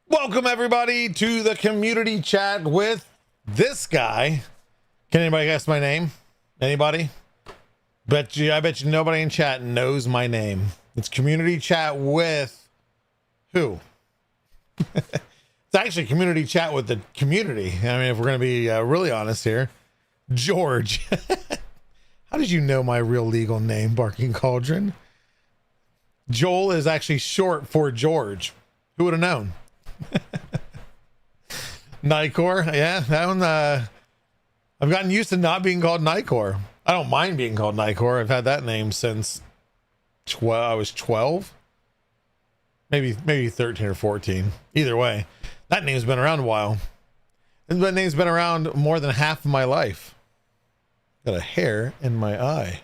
Welcome everybody to the community chat with this guy. Can anybody guess my name? Anybody? I bet you nobody in chat knows my name. It's community chat with who? It's actually community chat with the community. I mean, if we're going to be really honest here, George. How did you know my real legal name, Barking Cauldron? Joel is actually short for George. Who would have known? Nicor, yeah, that one. I've gotten used to not being called Nicor. I don't mind being called Nicor. I've had that name since I was 12, maybe 13 or 14. Either way, that name's been around a while. And that name's been around more than half of my life. Got a hair in my eye.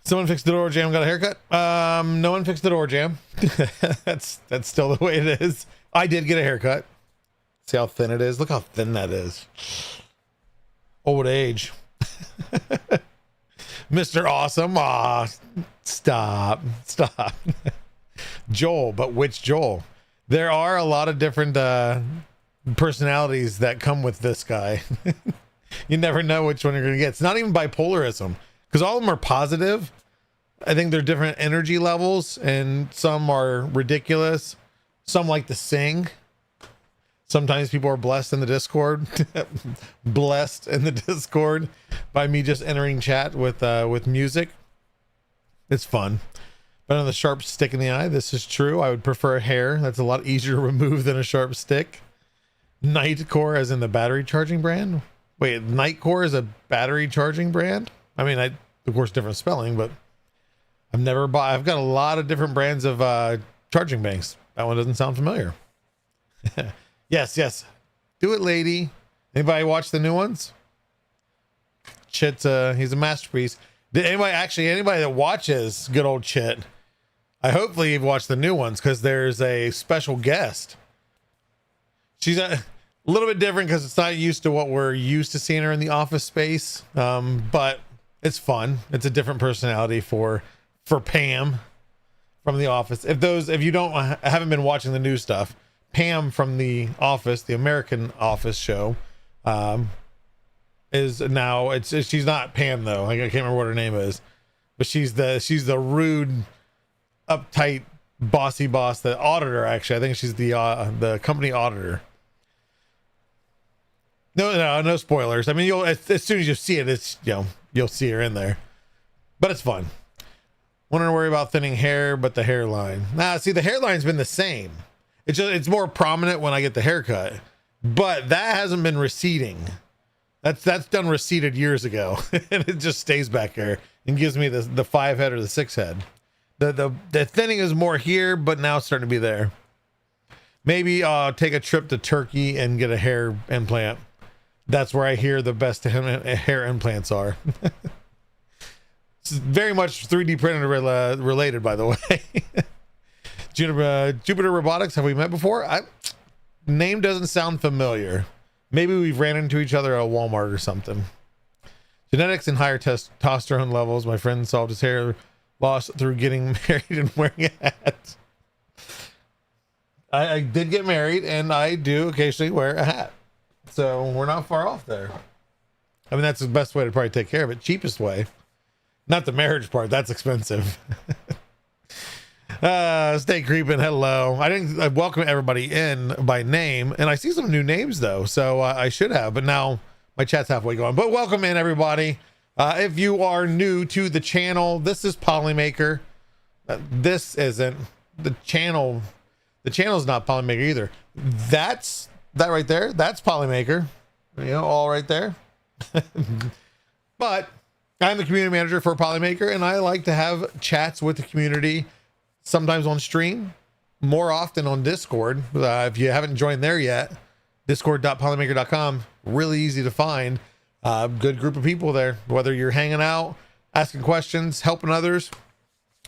Someone fixed the door jam, got a haircut. No one fixed the door jam. that's still the way it is. I did get a haircut. See how thin it is? Look how thin that is. Old age. Mr. Awesome. Ah, stop. Joel, but which Joel? There are a lot of different personalities that come with this guy. You never know which one you're gonna get. It's not even bipolarism, because all of them are positive. I think they're different energy levels, and some are ridiculous. Some like to sing. Sometimes people are blessed in the Discord. Blessed in the Discord by me just entering chat with music. It's fun. But on the sharp stick in the eye, this is true. I would prefer hair. That's a lot easier to remove than a sharp stick. Nightcore, as in the battery charging brand. Wait, Nightcore is a battery charging brand? I mean, of course, different spelling, but I've got a lot of different brands of charging banks. That one doesn't sound familiar. Yes. Do it, lady. Anybody watch the new ones? Chit, he's a masterpiece. Did anybody that watches good old Chit, hopefully you've watched the new ones, because there's a special guest. She's a little bit different because it's not used to what we're used to seeing her in the office space. But it's fun. It's a different personality for Pam from the office. If you haven't been watching the new stuff, Pam from the Office, the American Office show, is now she's not Pam though. I can't remember what her name is, but she's the rude, uptight, bossy boss, the auditor. Actually, I think she's the company auditor. No spoilers. I mean, as soon as you see it, you'll see her in there, but it's fun. Wouldn't worry about thinning hair, but the hairline. See, the hairline's been the same. It's more prominent when I get the haircut, but that hasn't been receding. That's done receded years ago, and it just stays back there and gives me the 5 head or the 6 head. The thinning is more here, but now it's starting to be there. Maybe take a trip to Turkey and get a hair implant. That's where I hear the best hair implants are. It's very much 3D printer related, by the way. Jupiter Robotics, have we met before? Name doesn't sound familiar. Maybe we've ran into each other at Walmart or something. Genetics and higher testosterone levels. My friend solved his hair loss through getting married and wearing a hat. I did get married, and I do occasionally wear a hat. So we're not far off there. I mean, that's the best way to probably take care of it. Cheapest way. Not the marriage part. That's expensive. Stay creeping. Hello. I welcome everybody in by name, and I see some new names though, so I should have, but now my chat's halfway gone. But welcome in everybody. If you are new to the channel, this is Polymaker. This isn't the channel. The channel's not Polymaker either. That right there. That's Polymaker. All right there. But I'm the community manager for Polymaker, and I like to have chats with the community, sometimes on stream, more often on Discord. If you haven't joined there yet, discord.polymaker.com, really easy to find. Good group of people there, whether you're hanging out, asking questions, helping others.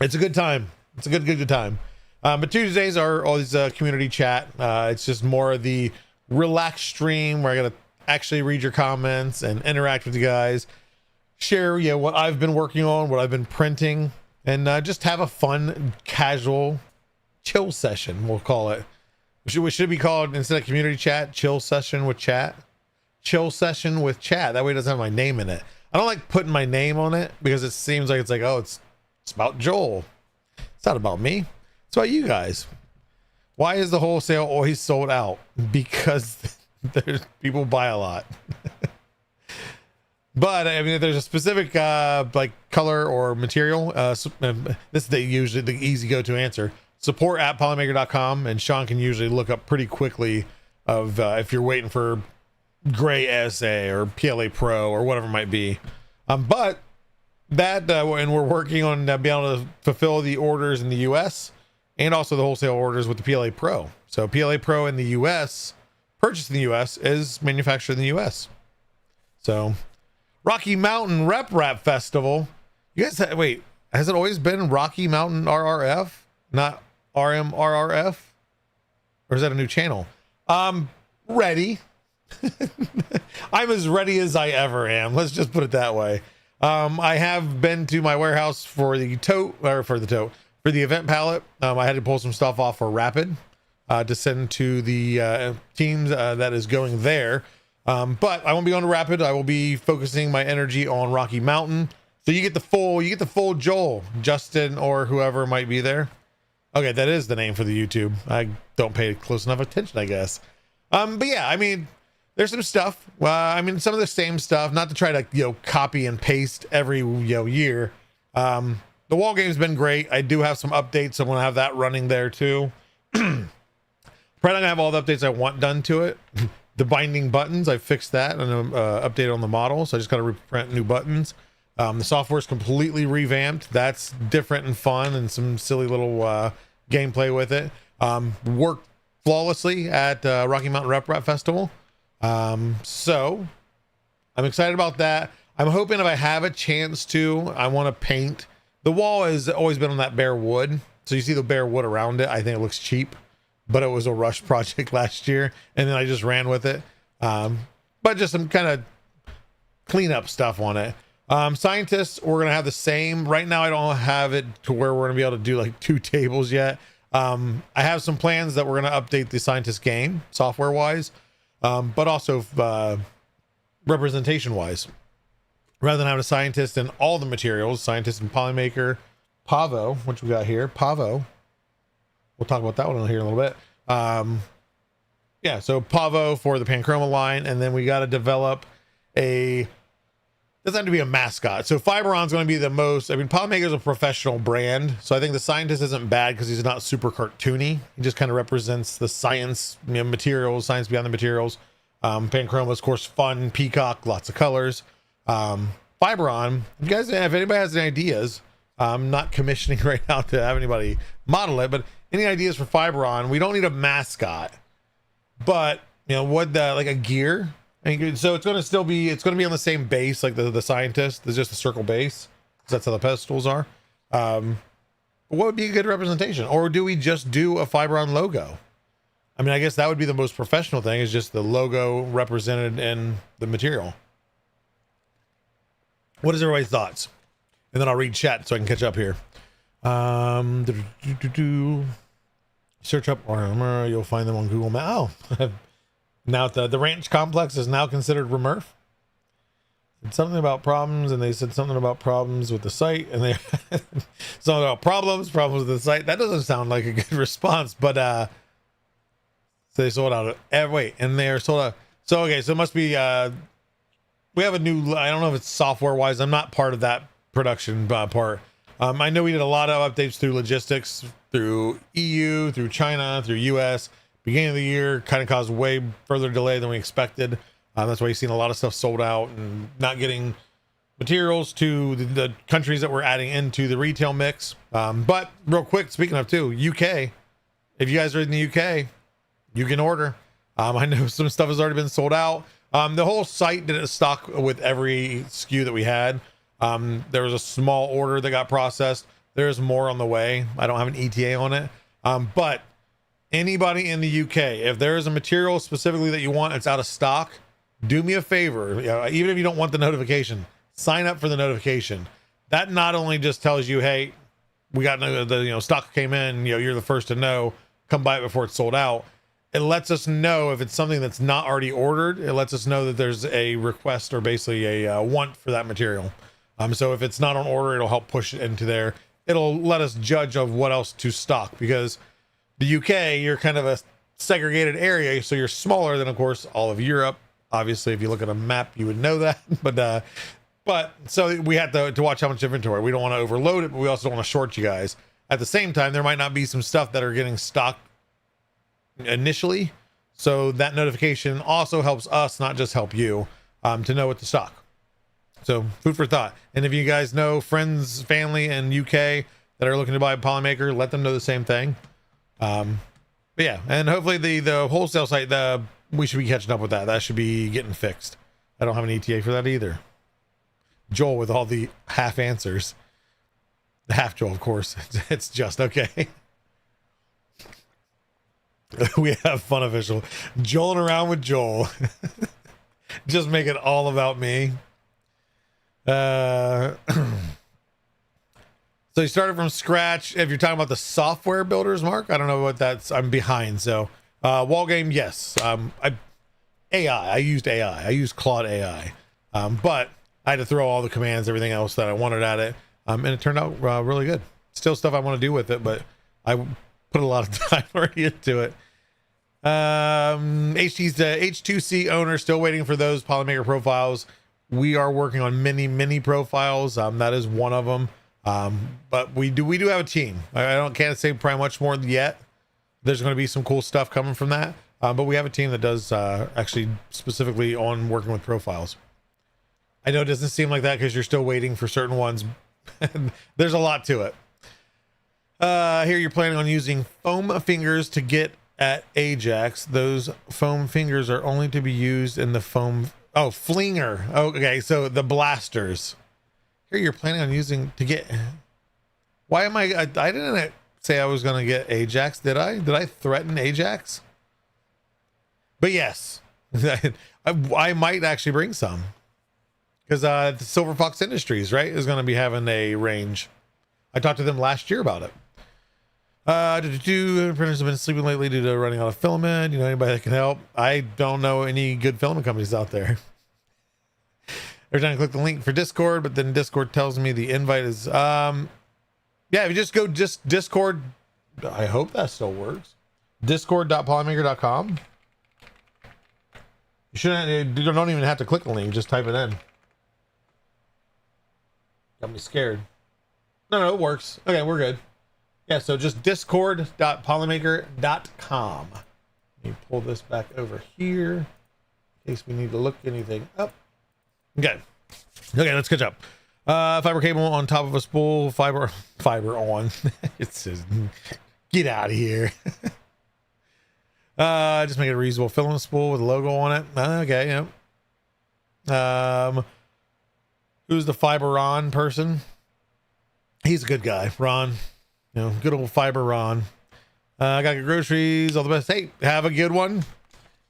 It's a good time. It's a good time. But Tuesdays are all these community chat. It's just more of the relaxed stream where I gotta actually read your comments and interact with you guys, share what I've been working on, what I've been printing, and just have a fun, casual, chill session, we'll call it. We should be called, instead of community chat, chill session with chat. Chill session with chat. That way it doesn't have my name in it. I don't like putting my name on it because it seems like it's about Joel. It's not about me. It's about you guys. Why is the wholesale always sold out? Because there's people buy a lot. But I mean, if there's a specific like color or material, this is usually the easy go-to answer. Support at polymaker.com, and Sean can usually look up pretty quickly of if you're waiting for gray SA or PLA Pro or whatever it might be. But that and we're working on being able to fulfill the orders in the US and also the wholesale orders with the PLA Pro. So PLA Pro in the US, purchased in the US, is manufactured in the US. So Rocky Mountain Rap Festival. You guys, wait, has it always been Rocky Mountain RRF, not RMRRF? Or is that a new channel? Ready. I'm as ready as I ever am. Let's just put it that way. I have been to my warehouse for the event palette. I had to pull some stuff off for Rapid to send to the teams that is going there. But I won't be going to Rapid. I will be focusing my energy on Rocky Mountain. So you get the full Joel, Justin, or whoever might be there. Okay, that is the name for the YouTube. I don't pay close enough attention, I guess. But yeah, I mean, there's some stuff. I mean, some of the same stuff, not to try to, copy and paste every, year. The wall game's been great. I do have some updates. So I'm going to have that running there too. Probably not going to have all the updates I want done to it. The binding buttons, I fixed that and updated on the model. So I just got to reprint new buttons. The software is completely revamped. That's different and fun and some silly little gameplay with it. Worked flawlessly at Rocky Mountain Rap Festival. So I'm excited about that. I'm hoping if I have a chance to, I want to paint. The wall has always been on that bare wood. So you see the bare wood around it. I think it looks cheap, but it was a rush project last year. And then I just ran with it. But just some kind of cleanup stuff on it. Scientists, we're going to have the same. Right now, I don't have it to where we're going to be able to do like 2 tables yet. I have some plans that we're going to update the scientist game software wise, but also representation wise. Rather than having a scientist in all the materials, scientist in Polymaker, Pavo, which we got here, Pavo. We'll talk about that one here in a little bit. Yeah, so Pavo for the Panchroma line, and then we got to develop doesn't have to be a mascot. So Fiberon's going to be the most, Polymaker's a professional brand. So I think the scientist isn't bad because he's not super cartoony. He just kind of represents the science, materials, science beyond the materials. Panchroma, of course, fun, peacock, lots of colors. Fiberon, you guys, if anybody has any ideas, I'm not commissioning right now to have anybody model it, but any ideas for Fiberon? We don't need a mascot, but like a gear. So it's going to be on the same base, like the scientist. There's just a circle base. That's how the pedestals are. What would be a good representation? Or do we just do a Fiberon logo? I guess that would be the most professional thing, is just the logo represented in the material. What is everybody's thoughts? And then I'll read chat so I can catch up here. Search up armor. You'll find them on Google Maps. Oh. Now the ranch complex is now considered Remurf. Something about problems, and they said something about problems with the site, and they something about problems with the site. That doesn't sound like a good response, but so they sold out. And they're sold out. So okay, so it must be. We have a new. I don't know if it's software wise. I'm not part of that production part. I know we did a lot of updates through logistics, through EU, through China, through US. Beginning of the year kind of caused way further delay than we expected. That's why you've seen a lot of stuff sold out and not getting materials to the countries that we're adding into the retail mix. But real quick, speaking of too, UK, if you guys are in the UK, you can order. I know some stuff has already been sold out. The whole site didn't stock with every SKU that we had. There was a small order that got processed. There's more on the way. I don't have an ETA on it. But anybody in the UK, if there is a material specifically that you want, it's out of stock, do me a favor. Even if you don't want the notification, sign up for the notification. That not only just tells you, hey, we got the stock came in, you're the first to know, come buy it before it's sold out. It lets us know if it's something that's not already ordered. It lets us know that there's a request or basically a want for that material. So if it's not on order, it'll help push it into there. It'll let us judge of what else to stock, because the UK, you're kind of a segregated area, so you're smaller than, of course, all of Europe. Obviously, if you look at a map, you would know that. But so we had to watch how much inventory. We don't want to overload it, but we also don't want to short you guys. At the same time, there might not be some stuff that are getting stocked initially, so that notification also helps us, not just help you, to know what to stock. So food for thought. And if you guys know friends, family in UK that are looking to buy a Polymaker, let them know the same thing. But yeah, and hopefully the wholesale site, we should be catching up with that. That should be getting fixed. I don't have an ETA for that either. Joel with all the half answers. Half Joel, of course. It's just okay. We have fun official. Joeling around with Joel. Just make it all about me. So you started from scratch. If you're talking about the software builders, Mark, I don't know what that's. I'm behind. So wall game, yes. I used AI. I used Claude AI. But I had to throw all the commands, everything else that I wanted at it. And it turned out really good. Still stuff I want to do with it, but I put a lot of time already into it. HT's the H2C owner, still waiting for those Polymaker profiles. We are working on many profiles. That is one of them. But we do have a team. Can't say probably much more yet. There's going to be some cool stuff coming from that. But we have a team that does actually specifically on working with profiles. I know it doesn't seem like that because you're still waiting for certain ones. There's a lot to it. Here you're planning on using foam fingers to get at Ajax. Those foam fingers are only to be used in the foam. Oh, flinger. Okay, so the blasters. Here you're planning on using to get. Why am I didn't say I was going to get Ajax, did I? Did I threaten Ajax? But yes, I might actually bring some. Because the Silver Fox Industries, right, is going to be having a range. I talked to them last year about it. Printers have been sleeping lately due to running out of filament. You know anybody that can help? I don't know any good filament companies out there. Every time I click the link for Discord, but then Discord tells me the invite is yeah, if you just go Discord, I hope that still works. Discord.polymaker.com. You don't even have to click the link, just type it in. Got me scared. No, it works. Okay, we're good. Yeah, so just discord.polymaker.com. Let me pull this back over here in case we need to look anything up. Okay, let's catch up. Fiber cable on top of a spool. Fiber on. It says, get out of here. Just make it a reusable filament spool with a logo on it. Okay, yeah. Who's the Fiber Ron person? He's a good guy, Ron. Good old Fiber Ron. I got your groceries. All the best. Hey, have a good one.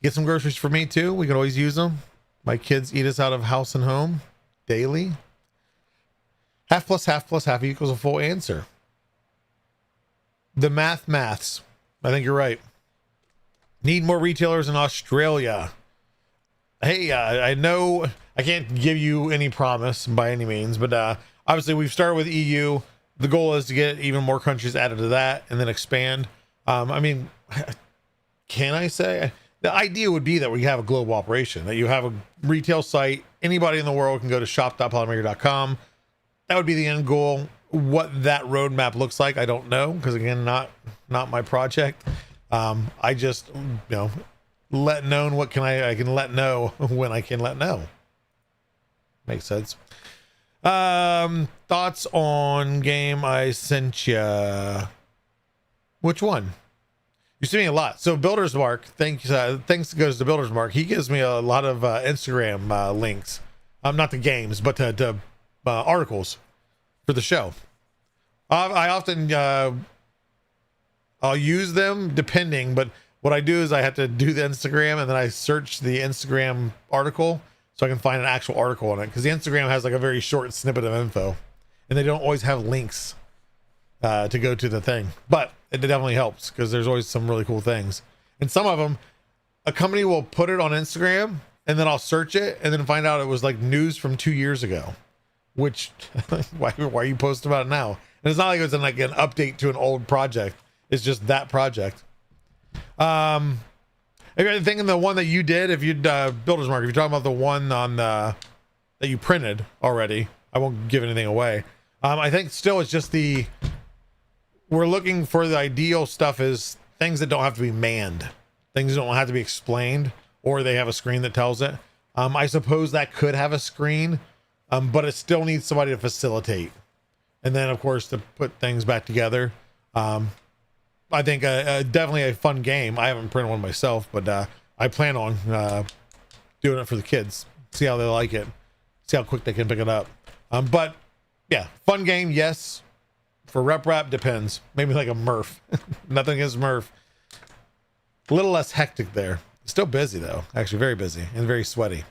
Get some groceries for me too. We can always use them. My kids eat us out of house and home daily. Half plus half plus half equals a full answer. The maths. I think you're right. Need more retailers in Australia. Hey, I know I can't give you any promise by any means, but obviously we've started with EU. The goal is to get even more countries added to that and then expand. I mean, can I say the idea would be that we have a global operation, that you have a retail site. Anybody in the world can go to shop.polymaker.com. That would be the end goal. What that roadmap looks like, I don't know, because again, not my project. I just, let known what I can let know when I can let know. Makes sense. Thoughts on game I sent you. Which one? You sent me a lot. So Builder's Mark, thanks goes to Builder's Mark. He gives me a lot of Instagram links. Not the games, but to articles for the show. I often I'll use them depending, but what I do is I have to do the Instagram and then I search the Instagram article so I can find an actual article on it, because the Instagram has like a very short snippet of info and they don't always have links to go to the thing, but it definitely helps because there's always some really cool things. And some of them, a company will put it on Instagram and then I'll search it and then find out it was like news from 2 years ago, which why are you posting about it now? And it's not like it was like an update to an old project. It's just that project. I think in the one that you did, if you'd Builder's Mark, if you're talking about the one on that you printed already, I won't give anything away. I think still it's just we're looking for the ideal stuff is things that don't have to be manned, things that don't have to be explained, or they have a screen that tells it. I suppose that could have a screen, but it still needs somebody to facilitate. And then of course to put things back together. I think definitely a fun game. I haven't printed one myself, but I plan on doing it for the kids. See how they like it. See how quick they can pick it up. But yeah, fun game. Yes. For rep depends. Maybe like a Murph. Nothing against Murph. A little less hectic there. Still busy though. Actually very busy and very sweaty.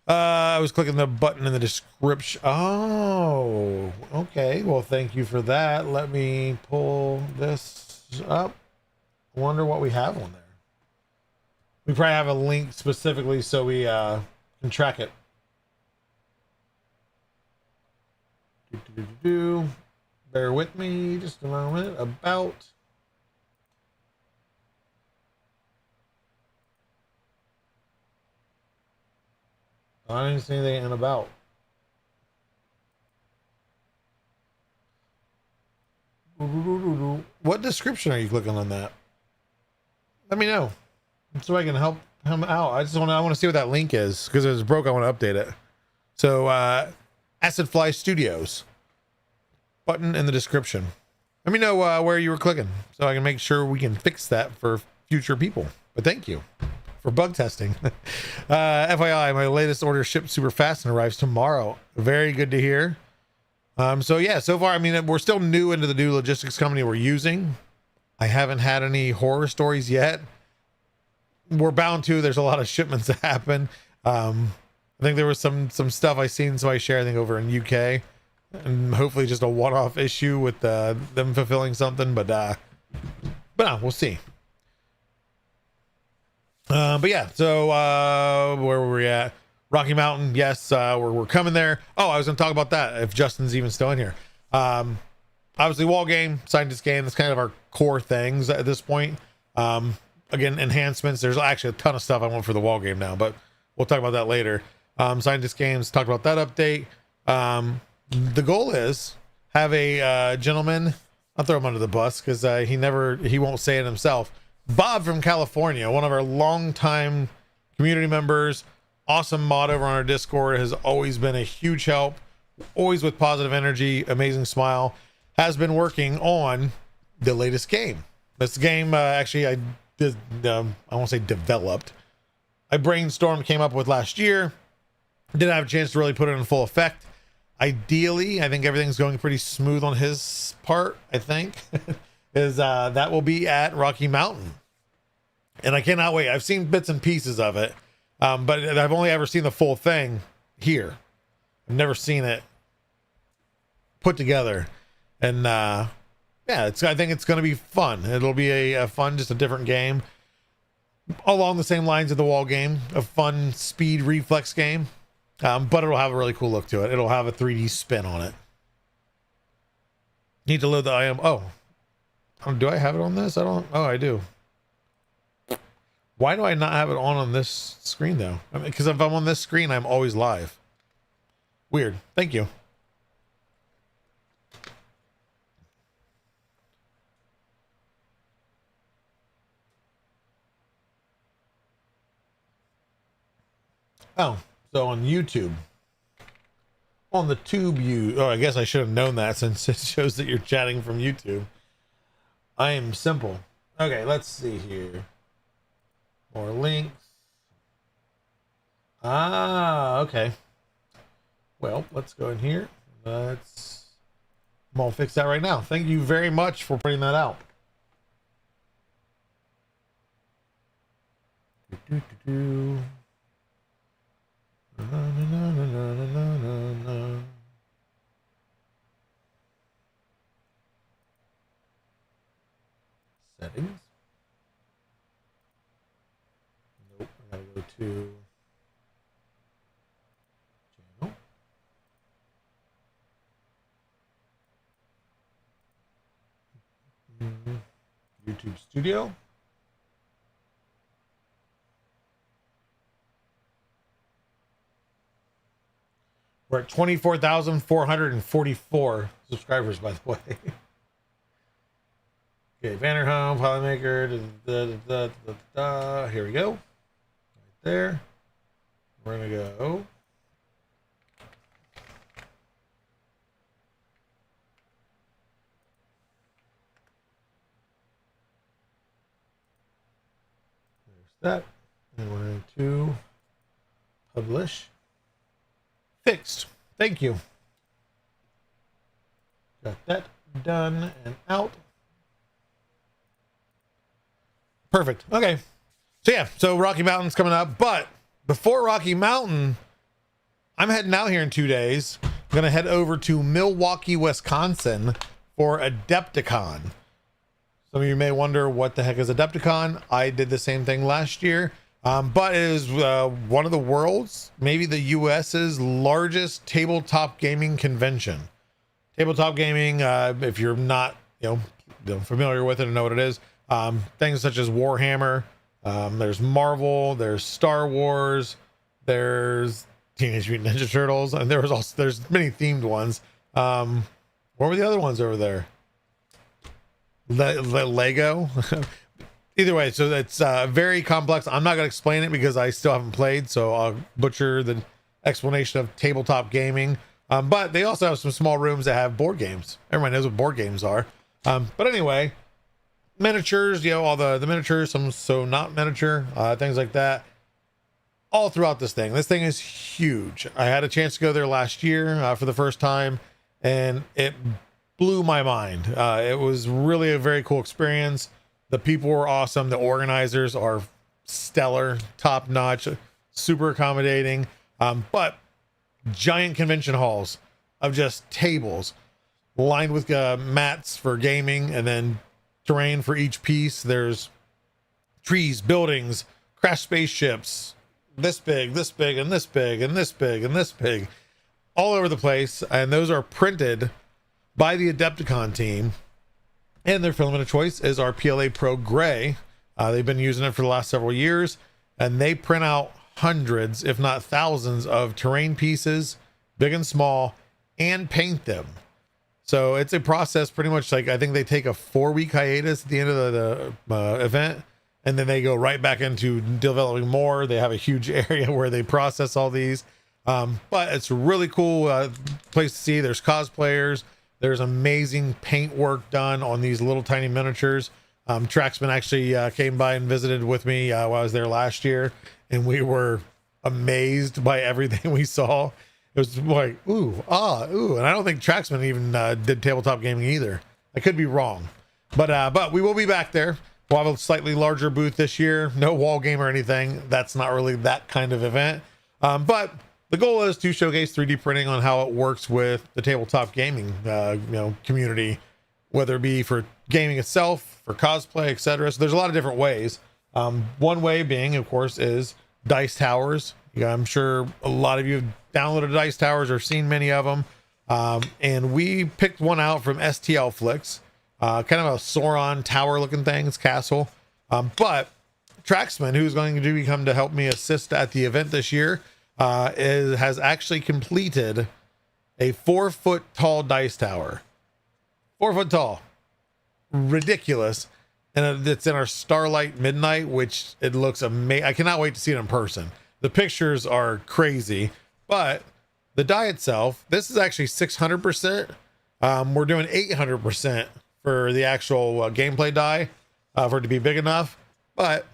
I was clicking the button in the description. Oh, okay. Well, thank you for that. Let me pull this up. Wonder what we have on there. We probably have a link specifically so we can track it. Bear with me just a moment. About. I didn't see anything in about. What description are you clicking on that? Let me know so I can help him out. I want to see what that link is, because if it's broke, I want to update it. So Acid Fly Studios button in the description. Let me know where you were clicking so I can make sure we can fix that for future people. But thank you for bug testing. FYI, my latest order shipped super fast and arrives tomorrow. Very good to hear. So yeah, so far, I mean, we're still new into the new logistics company we're using. I haven't had any horror stories yet. We're bound to. There's a lot of shipments that happen. I think there was some stuff I seen somebody share, I think over in UK, and hopefully just a one-off issue with them fulfilling something, but no, we'll see. But yeah, so where were we at? Rocky Mountain, yes, we're coming there. Oh, I was gonna talk about that if Justin's even still in here. Obviously wall game, scientist game, that's kind of our core things at this point. Again, enhancements, there's actually a ton of stuff I want for the wall game now, but we'll talk about that later. Scientist games, talked about that update. The goal is have a gentleman, I'll throw him under the bus because he won't say it himself. Bob from California, one of our longtime community members, awesome mod over on our Discord, has always been a huge help, always with positive energy, amazing smile, has been working on the latest game. This game, actually, I won't say developed. I brainstormed, came up with last year. Didn't have a chance to really put it in full effect. Ideally, I think everything's going pretty smooth on his part, I think. Is that will be at Rocky Mountain. And I cannot wait. I've seen bits and pieces of it, but I've only ever seen the full thing here. I've never seen it put together. And yeah, I think it's going to be fun. It'll be a fun, just a different game. Along the same lines of the wall game, a fun speed reflex game. But it'll have a really cool look to it. It'll have a 3D spin on it. Need to load the IM. Oh, do I have it on this? I don't. Oh, I do. Why do I not have it on this screen though? I mean, because if I'm on this screen, I'm always live. Weird. Thank you. Oh, so on YouTube. on the tube you, oh, I guess I should have known that since it shows that you're chatting from YouTube. I am simple. Okay, let's see here. More links. Ah, okay. Well, let's go in here. I'm gonna fix that right now. Thank you very much for putting that out. Settings. Nope, I gotta go to channel. YouTube Studio. We're at 24,444 subscribers, by the way. Okay, Vanderhome, Polymaker, here we go. Right there. We're gonna go. There's that. And we're going to publish. Fixed. Thank you. Got that done and out. Perfect. Okay. So yeah, so Rocky Mountain's coming up, but before Rocky Mountain, I'm heading out here in 2 days. I'm going to head over to Milwaukee, Wisconsin for Adepticon. Some of you may wonder what the heck is Adepticon. I did the same thing last year. But it is one of the world's, maybe the US's largest tabletop gaming convention. Tabletop gaming, if you're not, familiar with it and know what it is, things such as Warhammer, there's Marvel, there's Star Wars, there's Teenage Mutant Ninja Turtles, and there's many themed ones. What were the other ones over there? Lego. Either way, so it's very complex. I'm not going to explain it because I still haven't played, so I'll butcher the explanation of tabletop gaming. But they also have some small rooms that have board games. Everyone knows what board games are. But anyway, miniatures, all the miniatures, some so not miniature, things like that, all throughout this thing. This thing is huge. I had a chance to go there last year for the first time, and it blew my mind. It was really a very cool experience. The people were awesome. The organizers are stellar, top notch, super accommodating. But giant convention halls of just tables lined with mats for gaming, and then terrain for each piece. There's trees, buildings, crashed spaceships, this big, this big, and this big, and this big, and this big, all over the place. And those are printed by the Adepticon team. And their filament of choice is our PLA Pro Gray. They've been using it for the last several years, and they print out hundreds, if not thousands, of terrain pieces, big and small, and paint them. So it's a process pretty much like, I think they take a 4-week hiatus at the end of the event, and then they go right back into developing more. They have a huge area where they process all these. But it's a really cool place to see. There's cosplayers. There's amazing paint work done on these little tiny miniatures. Traxman actually came by and visited with me while I was there last year, and we were amazed by everything we saw. It was like, ooh. And I don't think Traxman even did tabletop gaming either. I could be wrong, but we will be back there. We'll have a slightly larger booth this year. No wall game or anything. That's not really that kind of event. But the goal is to showcase 3D printing on how it works with the tabletop gaming, community, whether it be for gaming itself, for cosplay, etc. So there's a lot of different ways. One way being, of course, is dice towers. I'm sure a lot of you have downloaded dice towers or seen many of them. And we picked one out from STL Flicks, kind of a Sauron tower looking thing. It's castle. But Traxman, who's going to come to help me assist at the event this year, has actually completed a 4-foot tall dice tower. 4 foot tall. Ridiculous. And it's in our Starlight Midnight, which it looks amazing. I cannot wait to see it in person. The pictures are crazy, but The die itself, this is actually 600%. We're doing 800% for the actual gameplay die for it to be big enough. But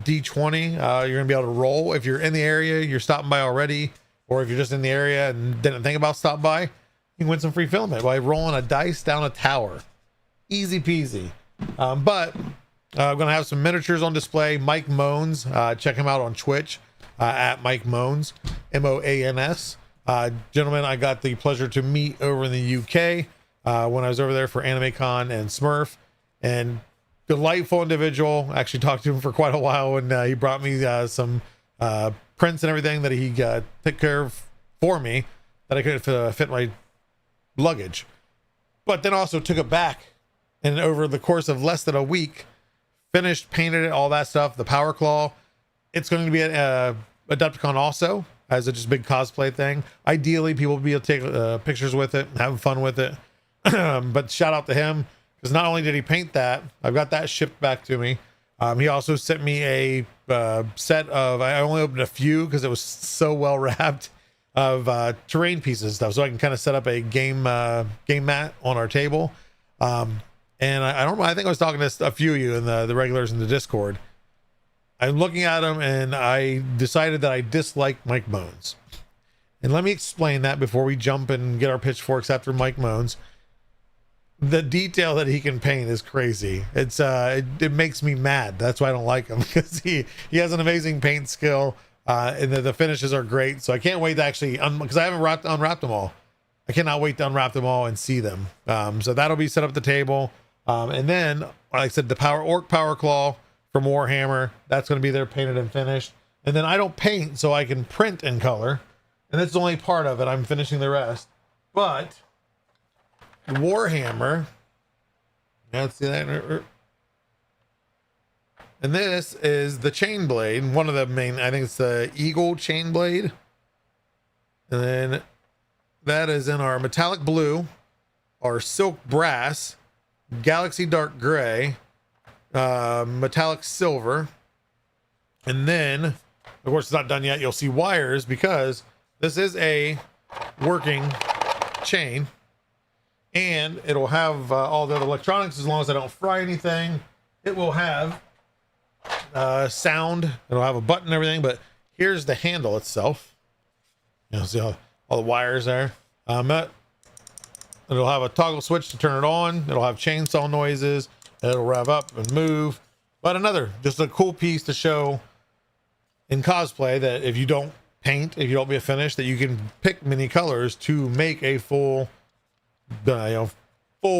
D20, you're gonna be able to roll if you're in the area, you're stopping by already, or if you're just in the area and didn't think about stop by, you can win some free filament by rolling a dice down a tower. Easy peasy. But I'm gonna have some miniatures on display. Mike Moans, check him out on Twitch at Mike Moans, Moans. Gentlemen, I got the pleasure to meet over in the UK when I was over there for AnimeCon and Smurf, and delightful individual. I actually talked to him for quite a while, and he brought me some prints and everything that he took care of for me that I could fit my luggage, but then also took it back, and over the course of less than a week finished, painted it, all that stuff. The Power Claw, it's going to be at Adepticon also as a just big cosplay thing. Ideally people will be able to take pictures with it, having fun with it. But shout out to him, because not only did he paint that, I've got that shipped back to me. He also sent me a set of, I only opened a few because it was so well wrapped, of terrain pieces and stuff, so I can kind of set up a game mat on our table. And I don't know, I think I was talking to a few of you in the regulars in the Discord. I'm looking at him and I decided that I dislike Mike Moans. And let me explain that before we jump and get our pitchforks after Mike Moans. The detail that he can paint is crazy. It's it makes me mad. That's why I don't like him, because he has an amazing paint skill, and the finishes are great. So I can't wait to actually, because I haven't unwrapped them all. I cannot wait to unwrap them all and see them. So that'll be set up at the table. And then, like I said, the Orc Power Claw from Warhammer, that's going to be there painted and finished. And then I don't paint, so I can print in color, and that's the only part of it. I'm finishing the rest. But Warhammer, let's see that. And this is the chain blade, one of the main, I think it's the Eagle chain blade. And then that is in our metallic blue, our silk brass, galaxy dark gray, metallic silver. And then, of course, it's not done yet. You'll see wires, because this is a working chain, and it'll have all the electronics. As long as I don't fry anything, it will have sound. It'll have a button and everything. But here's the handle itself. You know, see all the wires there. It'll have a toggle switch to turn it on. It'll have chainsaw noises. It'll rev up and move. But just a cool piece to show in cosplay that if you don't paint, if you don't be a finish, that you can pick many colors to make a full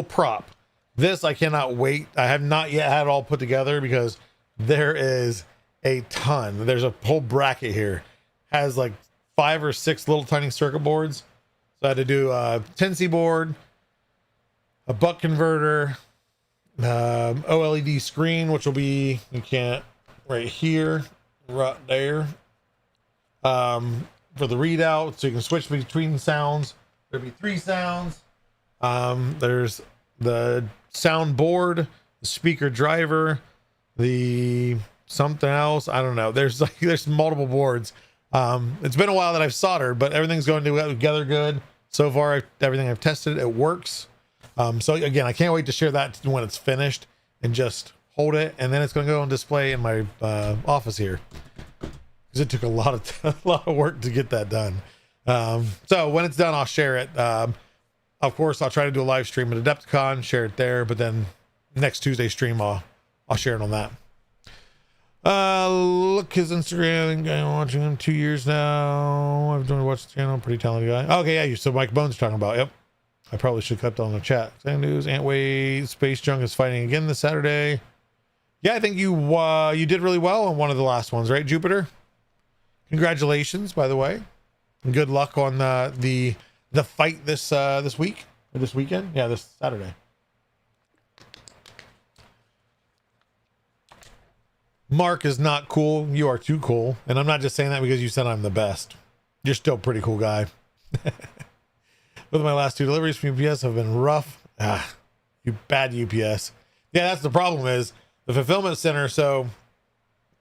prop. This I cannot wait. I have not yet had it all put together, because there is a ton. There's a whole bracket here. Has like 5 or 6 little tiny circuit boards. So I had to do a 10C board, a buck converter, OLED screen, which will be, you can't, right here, right there, for the readout, so you can switch between sounds. There'll be 3 sounds. There's the sound board, the speaker driver, the something else, I don't know. There's multiple boards. It's been a while that I've soldered, but everything's going together good so far. Everything I've tested, it works. So again, I can't wait to share that when it's finished and just hold it, and then it's going to go on display in my office here, because it took a lot of work to get that done. So when it's done, I'll share it. Of course, I'll try to do a live stream at Adepticon, share it there, but then next Tuesday stream, I'll share it on that. Look, his Instagram, I'm watching him 2 years now. I've done watch the channel, pretty talented guy. Okay, yeah, so Mike Bones talking about, yep. I probably should have kept on the chat. Sand news, Antway, Space Junk is fighting again this Saturday. Yeah, I think you did really well on one of the last ones, right, Jupiter? Congratulations, by the way. And good luck on the fight this week, or this weekend. Yeah, this Saturday. Mark is not cool. You are too cool. And I'm not just saying that because you said I'm the best. You're still a pretty cool guy. With my last 2 deliveries from UPS have been rough. You bad UPS. Yeah, that's the problem, is the fulfillment center. So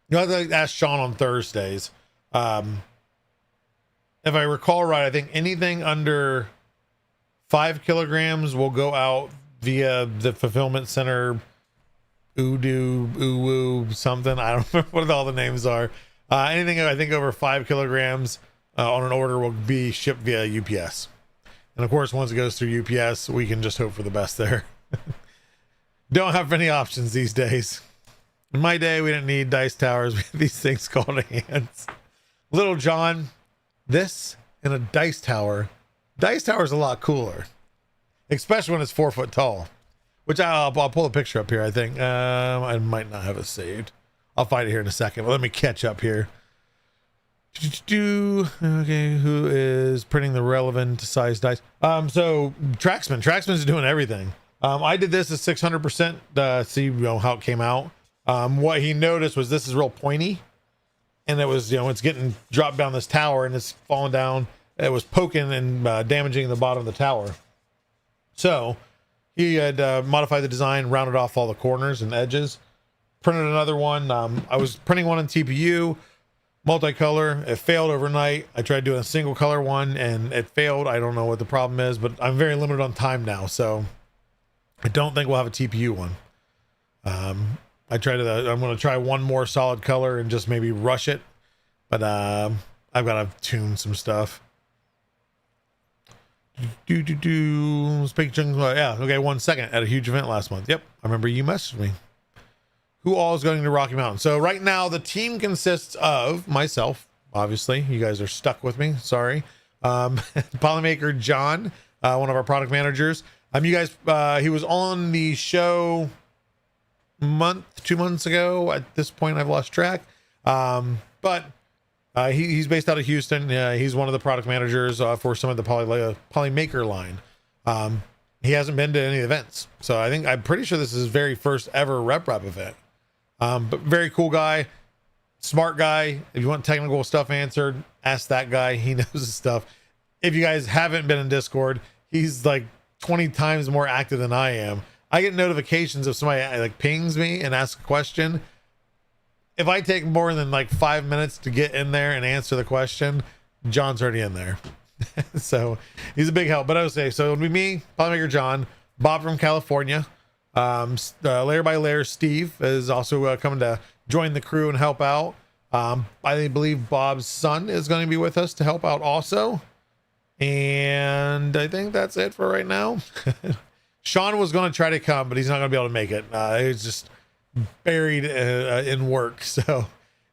you have to ask Sean on Thursdays. if I recall right, I think anything under 5 kilograms will go out via the fulfillment center. Uwu something. I don't remember what all the names are. Anything I think over 5 kilograms on an order will be shipped via UPS. And of course, once it goes through UPS, we can just hope for the best there. Don't have many options these days. In my day, we didn't need dice towers. We had these things called hands. Little John, this in a dice tower. Dice tower is a lot cooler, especially when it's 4 foot tall. Which I'll pull a picture up here, I think. I might not have it saved. I'll find it here in a second. But let me catch up here. Okay, who is printing the relevant size dice? So Traxman's doing everything. I did this at 600%. See, how it came out. What he noticed was this is real pointy, and it was, it's getting dropped down this tower, and it's falling down. It was poking and damaging the bottom of the tower. So he had modified the design, rounded off all the corners and edges, printed another one. I was printing one in TPU, multicolor. It failed overnight. I tried doing a single color one and it failed. I don't know what the problem is, but I'm very limited on time now, so I don't think we'll have a TPU one. I'm going to try one more solid color and just maybe rush it, but I've got to tune some stuff. Yeah, okay, 1 second. At a huge event last month. Yep, I remember you messaged me. Who all is going to Rocky Mountain? So right now the team consists of myself, obviously. You guys are stuck with me, sorry. Polymaker John, one of our product managers. You guys, he was on the show 2 months ago. At this point I've lost track. But he's based out of Houston. He's one of the product managers for some of the Polymaker line. He hasn't been to any events, so I'm pretty sure this is his very first ever rep event. But very cool guy, smart guy. If you want technical stuff answered, ask that guy. He knows his stuff. If you guys haven't been in Discord, he's like 20 times more active than I am. I get notifications if somebody like pings me and asks a question. If I take more than like 5 minutes to get in there and answer the question, John's already in there. So he's a big help. But I would say, so it would be me, Polymaker John, Bob from California, Layer by Layer Steve is also coming to join the crew and help out. I believe Bob's son is going to be with us to help out also. And I think that's it for right now. Sean was going to try to come, but he's not going to be able to make it. He's just buried in work, so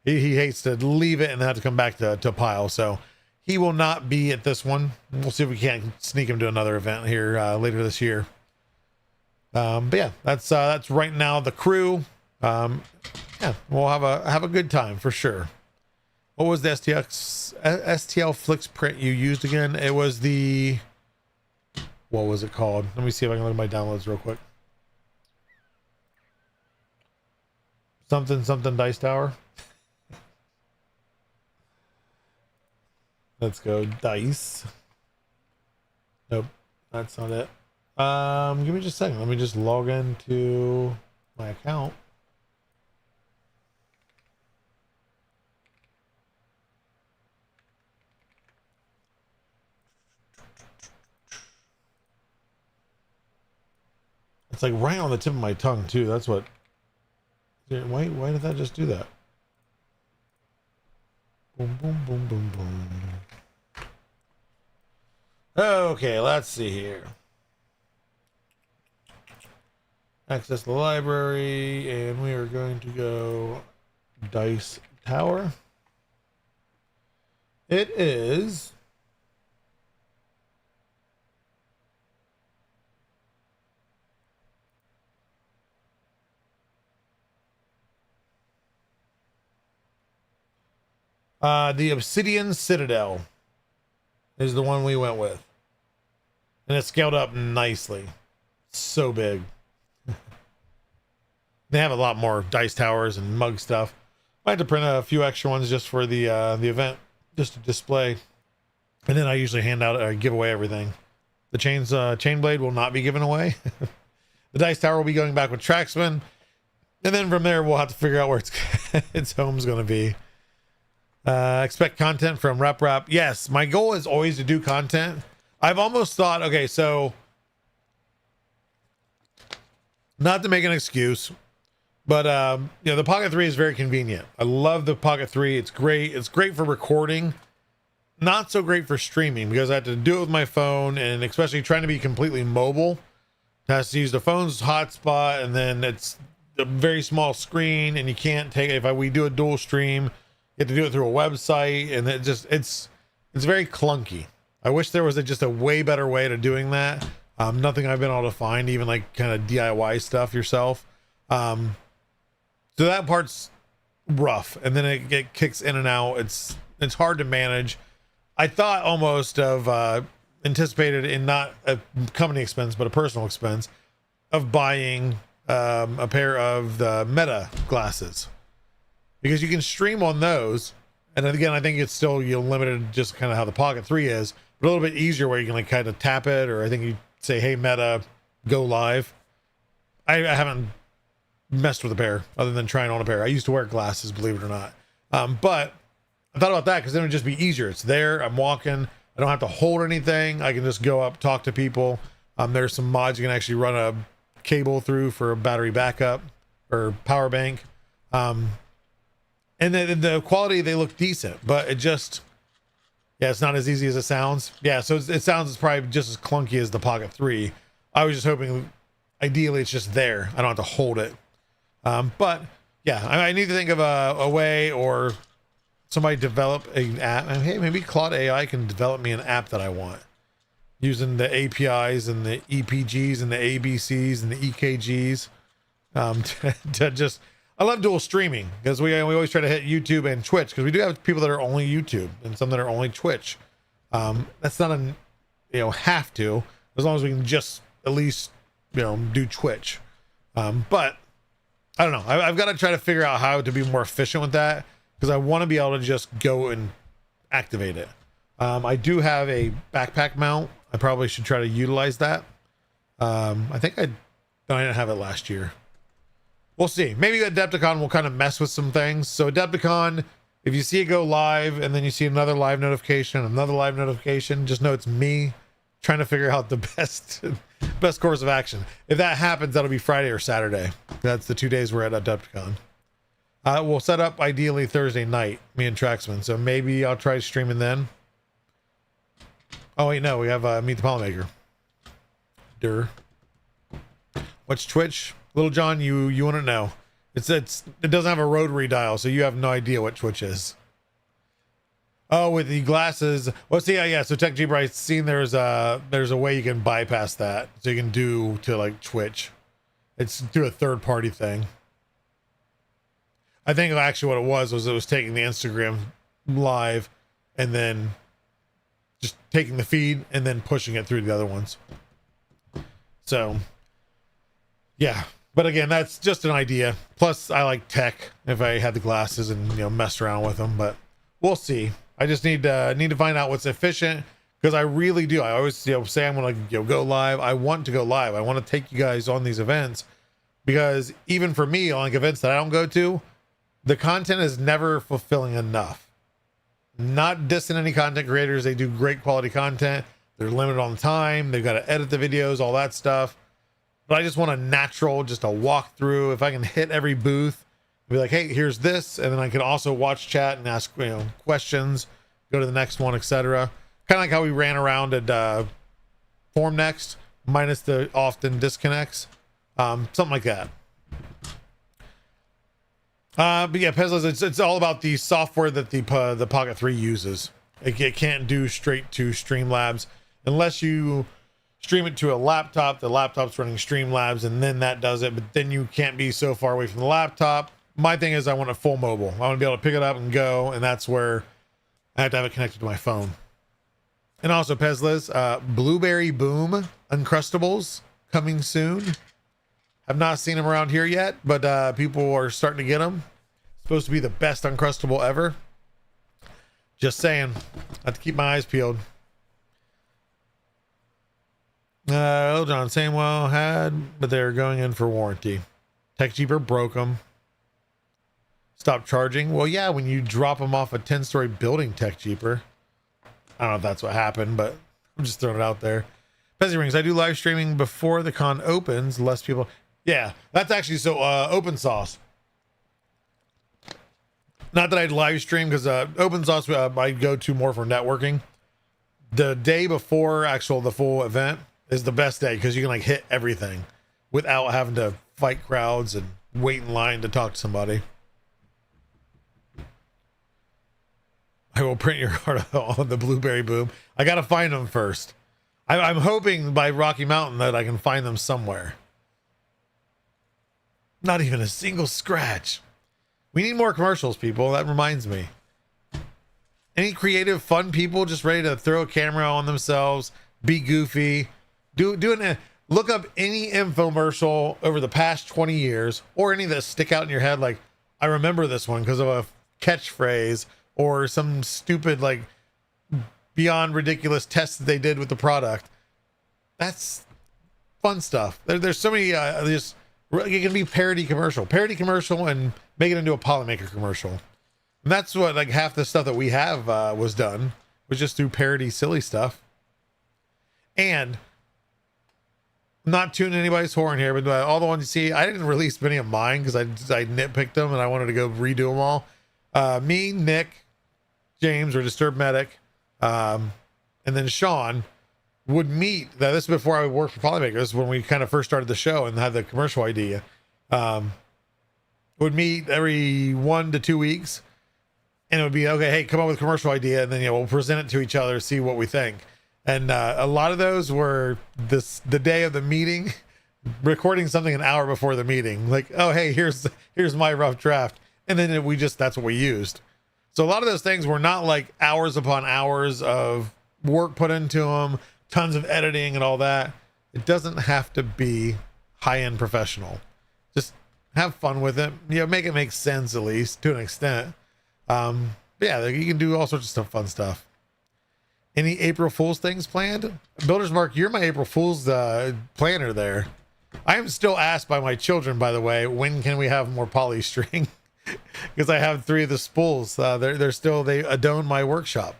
he hates to leave it and have to come back to Pile, so he will not be at this one. We'll see if we can't sneak him to another event here later this year. But yeah, that's right now the crew. Yeah, we'll have a good time for sure. What was the STL Flix print you used again? It was what was it called? Let me see if I can look at my downloads real quick. Something Dice Tower. Let's go dice. Nope, that's not it. Give me just a second. Let me just log into my account. It's like right on the tip of my tongue too. That's what. Why did that just do that? Boom, boom, boom, boom, boom. Okay, let's see here. Access the library, and we are going to go Dice Tower. It is the Obsidian Citadel is the one we went with. And it's scaled up nicely. So big. They have a lot more dice towers and mug stuff. I had to print a few extra ones just for the event, just to display. And then I usually hand out or give away everything. The chain blade will not be given away. The dice tower will be going back with Traxman. And then from there we'll have to figure out where its home's going to be. Expect content from Rep Rap. Yes, my goal is always to do content. I've almost thought, okay, so not to make an excuse, but you know, the Pocket 3 is very convenient. I love the Pocket 3. It's great. It's great for recording. Not so great for streaming because I have to do it with my phone, and especially trying to be completely mobile. It has to use the phone's hotspot, and then it's a very small screen, and you can't take it. If we do a dual stream, you have to do it through a website, and it's very clunky. I wish there was just a way better way to doing that. Nothing I've been able to find, even like kind of DIY stuff yourself. So that part's rough, and then it kicks in and out. It's hard to manage. I thought almost of anticipated in not a company expense, but a personal expense of buying a pair of the Meta glasses, because you can stream on those. And again, I think it's still, you know, limited just kind of how the Pocket 3 is, but a little bit easier where you can like kind of tap it, or I think you say, hey, Meta, go live. I haven't messed with a pair other than trying on a pair. I used to wear glasses, believe it or not. But I thought about that because then it would just be easier. It's there. I'm walking. I don't have to hold anything. I can just go up, talk to people. There's some mods you can actually run a cable through for a battery backup or power bank. And the quality, they look decent, but it just, yeah, it's not as easy as it sounds. Yeah, so it sounds probably just as clunky as the Pocket 3. I was just hoping, ideally, it's just there. I don't have to hold it. But yeah, I need to think of a way, or somebody develop an app. And hey, maybe Claude AI can develop me an app that I want, using the APIs and the EPGs and the ABCs and the EKGs. To just, I love dual streaming because we always try to hit YouTube and Twitch, because we do have people that are only YouTube and some that are only Twitch. That's not a, you know, have to, as long as we can just at least, you know, do Twitch. But I don't know. I've got to try to figure out how to be more efficient with that, because I want to be able to just go and activate it. I do have a backpack mount. I probably should try to utilize that. I think I didn't have it last year. We'll see. Maybe Adepticon will kind of mess with some things. So Adepticon, if you see it go live and then you see another live notification, just know it's me trying to figure out the best course of action. If that happens, that'll be Friday or Saturday. That's the 2 days we're at Adepticon. We'll set up ideally Thursday night, me and Traxman. So maybe I'll try streaming then. Oh wait, no, we have Meet the Polymaker. What's Twitch? Little John, you want to know. It doesn't have a rotary dial, so you have no idea what Twitch is. Oh, with the glasses. Well, see, yeah. So Tech Jeeper, I've seen there's a way you can bypass that, so you can do to like Twitch. It's through a third party thing. I think actually what it was taking the Instagram live and then just taking the feed and then pushing it through the other ones. So yeah, but again, that's just an idea. Plus I like tech if I had the glasses and, you know, mess around with them, but we'll see. I just need to find out what's efficient, because I really do. I always, you know, say I'm going to, you know, go live. I want to go live. I want to take you guys on these events, because even for me, on like events that I don't go to, the content is never fulfilling enough. Not dissing any content creators. They do great quality content. They're limited on time. They've got to edit the videos, all that stuff. But I just want a natural, just a walk through. If I can hit every booth, be like, hey, here's this. And then I can also watch chat and ask, you know, questions, go to the next one, etc. Kind of like how we ran around at Form Next, minus the often disconnects. Something like that. But yeah, Pezlas, it's all about the software that the Pocket 3 uses. It can't do straight to Streamlabs unless you stream it to a laptop. The laptop's running Streamlabs, and then that does it. But then you can't be so far away from the laptop. My thing is I want a full mobile. I want to be able to pick it up and go, and that's where I have to have it connected to my phone. And also, Pezlas, Blueberry Boom Uncrustables coming soon. I've not seen them around here yet, but people are starting to get them. Supposed to be the best Uncrustable ever. Just saying. I have to keep my eyes peeled. Little John Samwell had, but they're going in for warranty. Tech Jeeper broke them. stop charging. Well, yeah, when you drop them off a 10-story building, tech cheaper. I don't know if that's what happened, but I'm just throwing it out there. Pezzy Rings, I do live streaming before the con opens. Less people. Yeah, that's actually so open sauce. Not that I'd live stream because open sauce I'd go to more for networking. The day before the full event is the best day because you can like hit everything without having to fight crowds and wait in line to talk to somebody. I will print your art on the Blueberry Boom. I got to find them first. I'm hoping by Rocky Mountain that I can find them somewhere. Not even a single scratch. We need more commercials, people. That reminds me. Any creative, fun people just ready to throw a camera on themselves, be goofy, look up any infomercial over the past 20 years or any that stick out in your head. Like, I remember this one because of a catchphrase or some stupid, like, beyond ridiculous test that they did with the product. That's fun stuff. There's so many, it can be parody commercial and make it into a Polymaker commercial. And that's what like half the stuff that we have was done was just through parody silly stuff. And I'm not tuning anybody's horn here, but all the ones you see, I didn't release many of mine because I nitpicked them and I wanted to go redo them all. Me, Nick, James, or Disturbed Medic, and then Sean would meet. This is before I worked for Polymaker. This is when we kind of first started the show and had the commercial idea. Would meet every 1 to 2 weeks, and it would be okay. Hey, come up with a commercial idea, and then we'll present it to each other, see what we think. And a lot of those were the day of the meeting, recording something an hour before the meeting. Like, oh hey, here's my rough draft, and then that's what we used. So a lot of those things were not like hours upon hours of work put into them, tons of editing and all that. It doesn't have to be high-end professional. Just have fun with it. Make it make sense at least to an extent. Yeah, you can do all sorts of fun stuff. Any April Fool's things planned? Builders Mark, you're my April Fool's planner there. I am still asked by my children, by the way, when can we have more poly string? Because I have 3 of the spools. They adorn my workshop.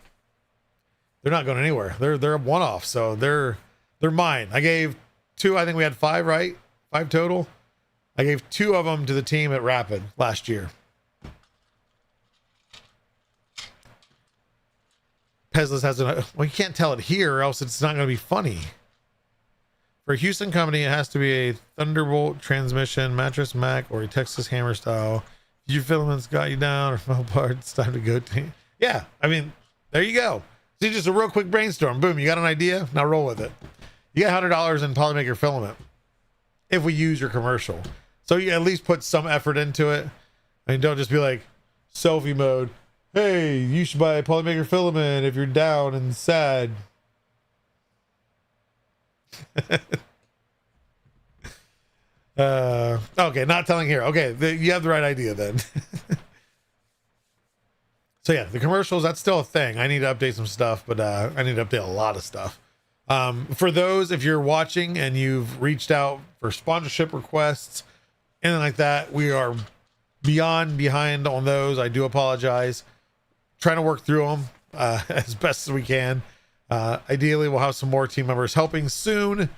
They're not going anywhere. They're a one-off, so they're mine. I gave 2. I think we had 5, right? 5 total. I gave 2 of them to the team at Rapid last year. Pezlis has well, you can't tell it here or else it's not going to be funny. For a Houston company, it has to be a Thunderbolt transmission, mattress Mac, or a Texas hammer style. If your filaments got you down or fell apart, it's time to go to. Yeah, I mean, there you go. See, just a real quick brainstorm. Boom, you got an idea? Now roll with it. You get $100 in Polymaker filament if we use your commercial. So you at least put some effort into it. I mean, don't just be like selfie mode. Hey, you should buy Polymaker filament if you're down and sad. Okay, not telling here. Okay, you have the right idea then. So yeah, the commercials, that's still a thing. I need to update some stuff, but I need to update a lot of stuff. For those, if you're watching and you've reached out for sponsorship requests, anything like that, we are behind on those. I do apologize. Trying to work through them as best as we can. Ideally, we'll have some more team members helping soon.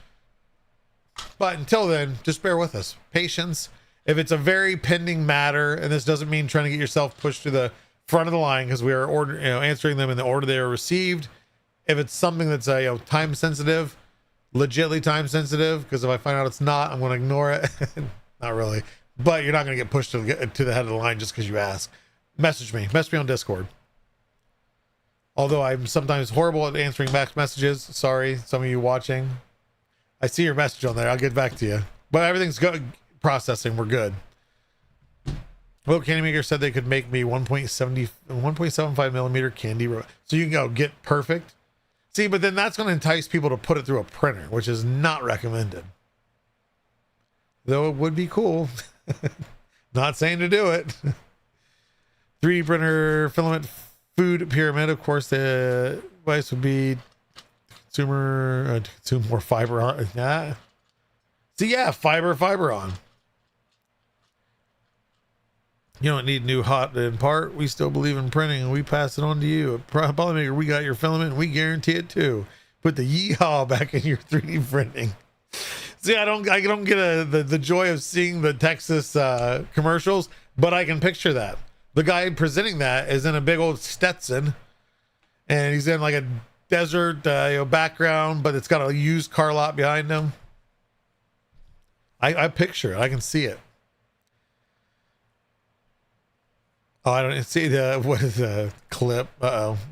But until then, just bear with us. Patience. If it's a very pending matter, and this doesn't mean trying to get yourself pushed to the front of the line because we are answering them in the order they are received. If it's something that's time sensitive, legitly time sensitive, because if I find out it's not, I'm going to ignore it. Not really. But you're not going to get pushed to the head of the line just because you ask. Message me on Discord. Although I'm sometimes horrible at answering back messages. Sorry, some of you watching. I see your message on there. I'll get back to you. But everything's good. Processing. We're good. Well, Candy Maker said they could make me 1.75 millimeter candy. So you can go get perfect. See, but then that's going to entice people to put it through a printer, which is not recommended. Though it would be cool. Not saying to do it. 3D printer filament food pyramid. Of course, the advice would be to consume more fiber on. Yeah. See, yeah, fiber on. You don't need new hot in part. We still believe in printing, and we pass it on to you. At Polymaker, we got your filament, and we guarantee it too. Put the yeehaw back in your 3D printing. See, I don't get the joy of seeing the Texas commercials, but I can picture that. The guy presenting that is in a big old Stetson, and he's in like a desert background, but it's got a used car lot behind him. I picture it. I can see it. Oh, I don't see what is the clip.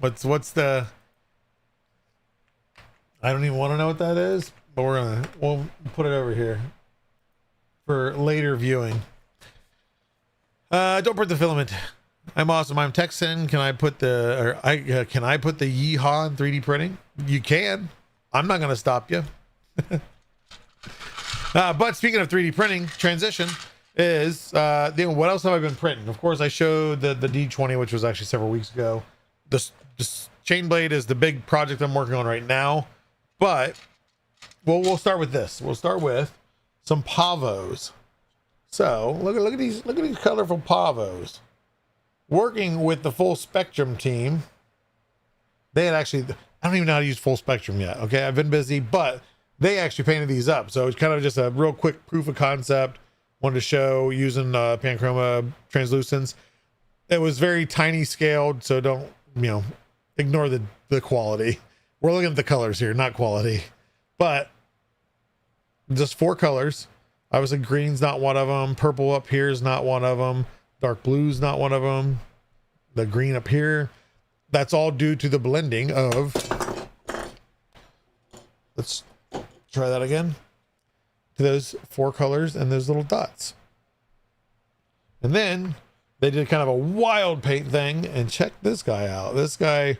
What's the? I don't even want to know what that is, but we'll put it over here for later viewing. Don't print the filament. I'm awesome. I'm Texan. Can I put the yeehaw in 3D printing? You can. I'm not going to stop you. But speaking of 3D printing, transition is what else have I been printing? Of course, I showed the D20, which was actually several weeks ago. This chain blade is the big project I'm working on right now, but we'll start with this. We'll start with some pavos. So look at these colorful pavos. Working with the Full Spectrum team, they had actually, I don't even know how to use Full Spectrum yet. Okay, I've been busy, but they actually painted these up. So it's kind of just a real quick proof of concept. Wanted to show using Panchroma translucents. It was very tiny scaled, so don't ignore the quality. We're looking at the colors here, not quality. But just 4 colors. Obviously, green's not one of them. Purple up here is not one of them. Dark blue's not one of them. The green up here. That's all due to the blending of. Let's try that again. To those 4 colors and those little dots. And then they did kind of a wild paint thing, and check this guy out. This guy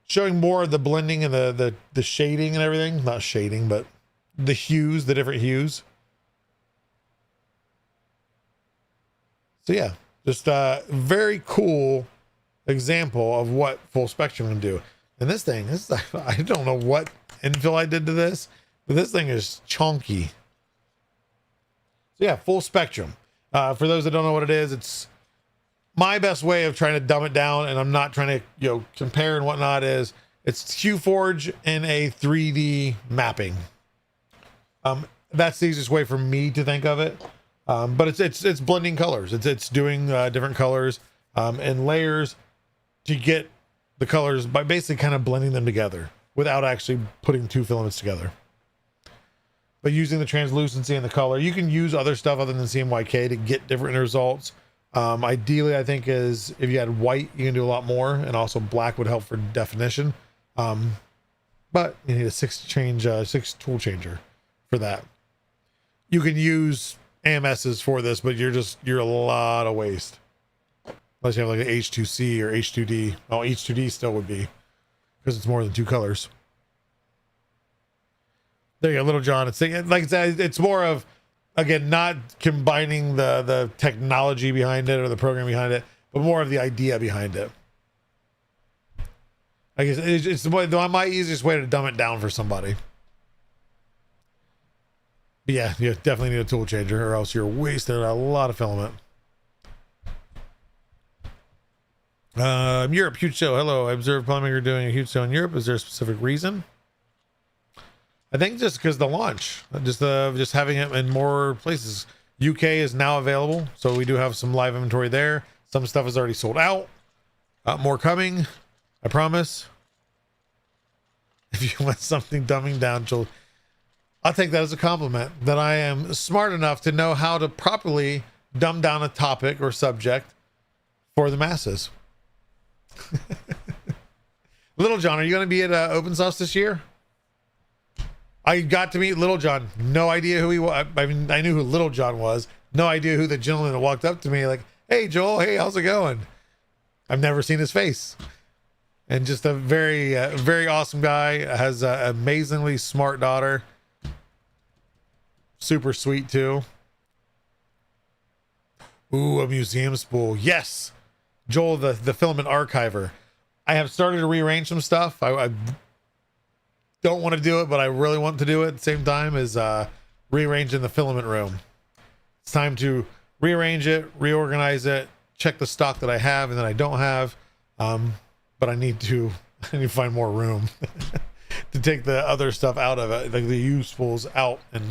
showing more of the blending and the shading and everything. Not shading, but the hues, the different hues. So yeah, just a very cool example of what Full Spectrum can do. And this thing, I don't know what infill I did to this, but this thing is chunky. So yeah, Full Spectrum. For those that don't know what it is, it's my best way of trying to dumb it down, and I'm not trying to compare and whatnot. Is it's QForge in a 3D mapping. That's the easiest way for me to think of it. But it's blending colors. It's doing different colors and layers to get the colors by basically kind of blending them together without actually putting 2 filaments together. But using the translucency and the color, you can use other stuff other than CMYK to get different results. Ideally, I think is if you had white, you can do a lot more, and also black would help for definition. But you need a 6 tool changer for that. You can use AMSs for this, but you're a lot of waste. Unless you have like an H2C or H2D. Oh, H2D still would be, because it's more than 2 colors. There you go, Little John. It's like I said, it's more of, again, not combining the technology behind it or the program behind it, but more of the idea behind it. I guess it's my easiest way to dumb it down for somebody. But yeah, you definitely need a tool changer, or else you're wasting a lot of filament. Europe, huge show. Hello, I observed Polymaker doing a huge show in Europe. Is there a specific reason? I think just because the launch, just having it in more places. UK is now available, so we do have some live inventory there. Some stuff is already sold out. More coming, I promise. If you want something dumbing down, I'll take that as a compliment that I am smart enough to know how to properly dumb down a topic or subject for the masses. Little John, are you going to be at Open Source this year? I got to meet Little John. No idea who he was. I mean, I knew who Little John was. No idea who the gentleman that walked up to me like, "Hey, Joel. Hey, how's it going?" I've never seen his face. And just a very, very awesome guy. Has an amazingly smart daughter. Super sweet too. Ooh, a museum spool. Yes. Joel, the filament archiver. I have started to rearrange some stuff. I don't want to do it, but I really want to do it at the same time as rearranging the filament room. It's time to rearrange it, reorganize it, check the stock that I have and that I don't have. But I need to find more room to take the other stuff out of it, like the used spools out, and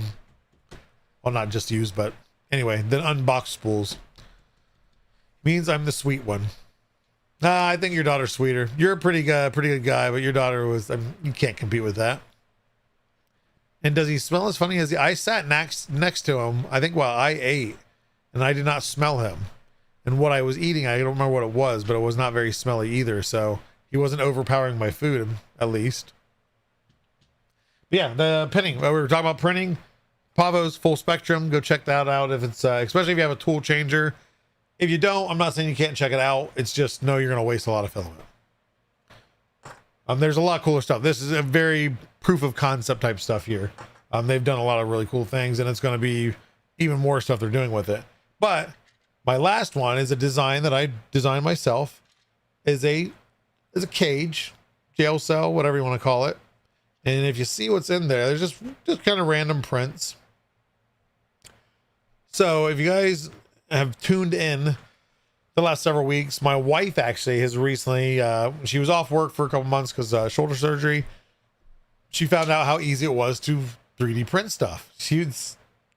well, not just used, but anyway, the unboxed spools. Means I'm the sweet one. Nah, I think your daughter's sweeter. You're a pretty good guy, but your daughter was, you can't compete with that. And does he smell as funny as I sat next to him, I think, while I ate, and I did not smell him. And what I was eating, I don't remember what it was, but it was not very smelly either. So he wasn't overpowering my food, at least. But yeah, the printing. We were talking about printing. Pavo's Full Spectrum. Go check that out if it's, especially if you have a tool changer. If you don't, I'm not saying you can't check it out. It's just, no, you're going to waste a lot of filament. There's a lot of cooler stuff. This is a very proof of concept type stuff here. They've done a lot of really cool things, and it's going to be even more stuff they're doing with it. But my last one is a design that I designed myself. Is a cage, jail cell, whatever you want to call it. And if you see what's in there, there's just kind of random prints. So if you guys have tuned in the last several weeks, my wife actually has recently, she was off work for a couple months because shoulder surgery. She found out how easy it was to 3D print stuff. She'd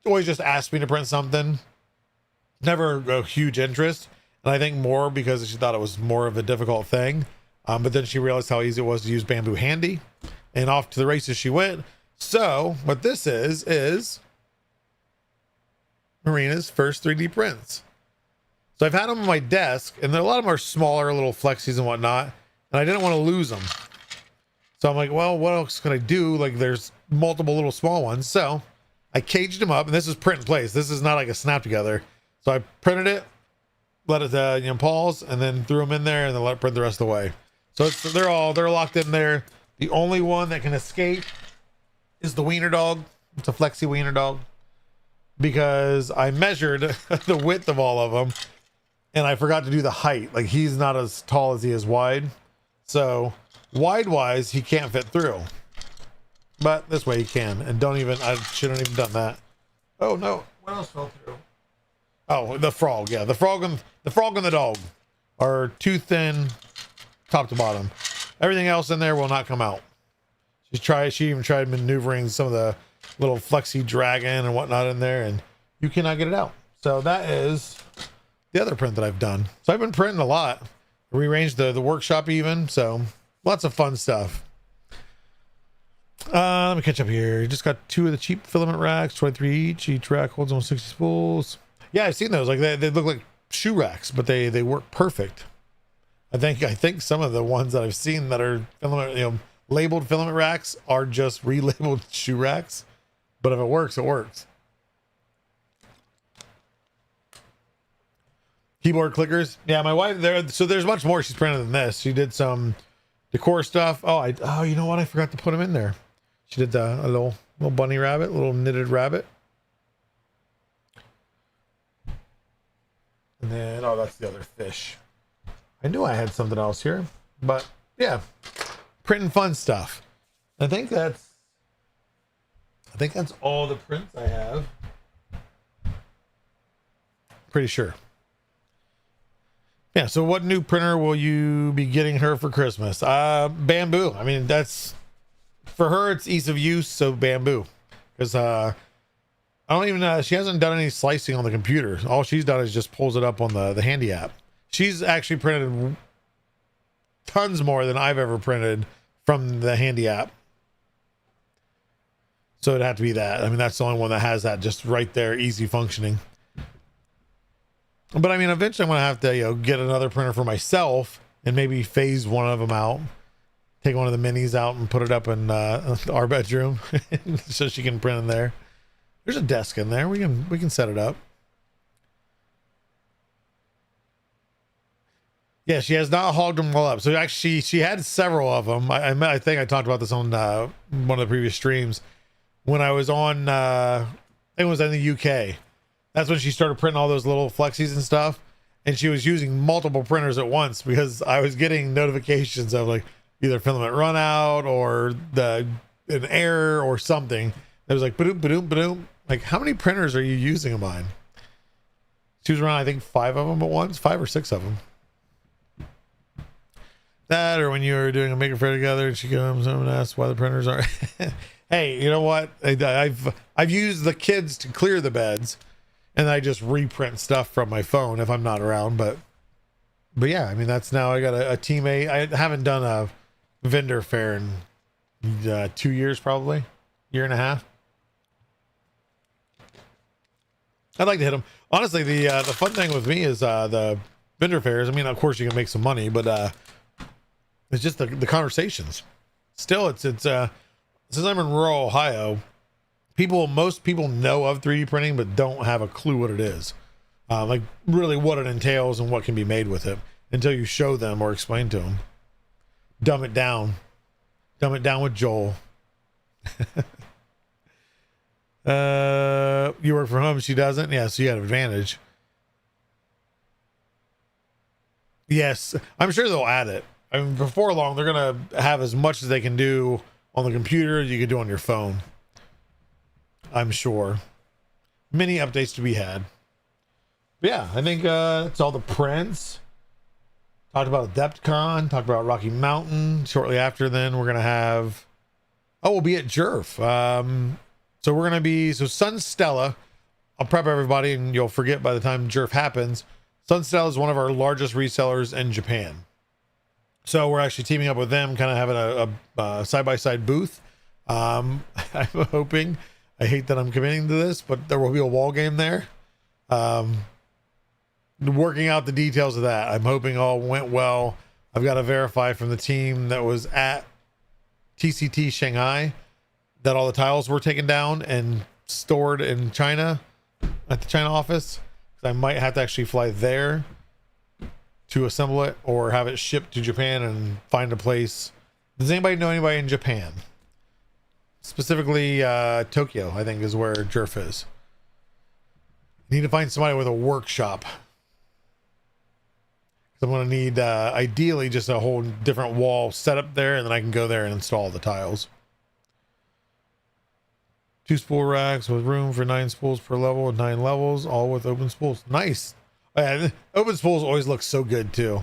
always just asked me to print something. Never a huge interest. And I think more because she thought it was more of a difficult thing. But then she realized how easy it was to use Bamboo Handy. And off to the races she went. So what this is Marina's first 3D prints. So I've had them on my desk, and a lot of them are smaller, little flexies and whatnot. And I didn't want to lose them. So I'm like, well, what else can I do? Like, there's multiple little small ones. So I caged them up, and this is print in place. This is not like a snap together. So I printed it, let it pause, and then threw them in there, and then let it print the rest of the way. So they're locked in there. The only one that can escape is the wiener dog. It's a flexi wiener dog, because I measured the width of all of them, and I forgot to do the height. Like, he's not as tall as he is wide. So wide wise, he can't fit through, but this way he can. And I shouldn't have even done that. Oh no, what else fell through? Oh, the frog. Yeah, the frog and the dog are too thin, top to bottom. Everything else in there will not come out. She even tried maneuvering some of the little flexi dragon and whatnot in there, and you cannot get it out. So that is the other print that I've done. So I've been printing a lot. Rearranged the workshop even. So lots of fun stuff. Let me catch up here. Just got 2 of the cheap filament racks, 23 each. Each rack holds almost 60 spools. Yeah, I've seen those. Like they look like shoe racks, but they work perfect. I think some of the ones that I've seen that are filament, labeled filament racks are just relabeled shoe racks. But if it works, it works. Keyboard clickers. Yeah, my wife there. So there's much more she's printed than this. She did some decor stuff. Oh, you know what? I forgot to put them in there. She did a little bunny rabbit, little knitted rabbit. And then, that's the other fish. I knew I had something else here, but yeah, printing fun stuff. I think that's all the prints I have. Pretty sure. Yeah. So what new printer will you be getting her for Christmas? Bamboo. I mean, that's for her. It's ease of use. So Bamboo, because I don't even she hasn't done any slicing on the computer. All she's done is just pulls it up on the Handy app. She's actually printed tons more than I've ever printed from the Handy app. So it'd have to be that. I mean, that's the only one that has that just right there, easy functioning. But I mean, eventually I'm going to have to, get another printer for myself and maybe phase one of them out. Take one of the minis out and put it up in our bedroom so she can print in there. There's a desk in there. We can set it up. Yeah, she has not hogged them all up. So actually, she had several of them. I think I talked about this on one of the previous streams when I was on. It was in the UK. That's when she started printing all those little flexies and stuff, and she was using multiple printers at once because I was getting notifications of like either filament run out or an error or something. It was like ba-doom, ba-doom, ba-doom. Like, how many printers are you using of mine? She was around, I think, 5 of them at once, 5 or 6 of them. That, or when you were doing a maker fair together, and she comes home and asks why the printers are. Hey, you know what? I've used the kids to clear the beds, and I just reprint stuff from my phone if I'm not around. But yeah, I mean, that's now I got a teammate. I haven't done a vendor fair in 2 years, probably year and a half. I'd like to hit them. Honestly, the fun thing with me is the vendor fairs. I mean, of course you can make some money, but it's just the conversations. Still, it's since I'm in rural Ohio, most people know of 3D printing, but don't have a clue what it is. Like really what it entails and what can be made with it until you show them or explain to them. Dumb it down with Joel. You work from home, she doesn't. Yeah, so you had an advantage. Yes, I'm sure they'll add it. I mean, before long, they're gonna have as much as they can do on the computer as you can do on your phone. I'm sure. Many updates to be had. But yeah, I think it's all the prints. Talked about Adepticon, talked about Rocky Mountain. Shortly after then, we're gonna have we'll be at Jerf. So we're gonna be Sun Stella. I'll prep everybody and you'll forget by the time Jerf happens. Sun Stella is one of our largest resellers in Japan. So we're actually teaming up with them, kind of having a side-by-side booth. I'm hoping, I hate that I'm committing to this, but there will be a wall game there. Working out the details of that. I'm hoping all went well. I've got to verify from the team that was at TCT Shanghai that all the tiles were taken down and stored in China at the China office. I might have to actually fly there to assemble it or have it shipped to Japan and find a place. Does anybody know anybody in Japan? Specifically Tokyo, I think, is where Jerf is. Need to find somebody with a workshop. I'm going to need ideally just a whole different wall set up there, and then I can go there and install the tiles. 2 spool racks with room for 9 spools per level and 9 levels, all with open spools. Nice. Open spools always look so good too.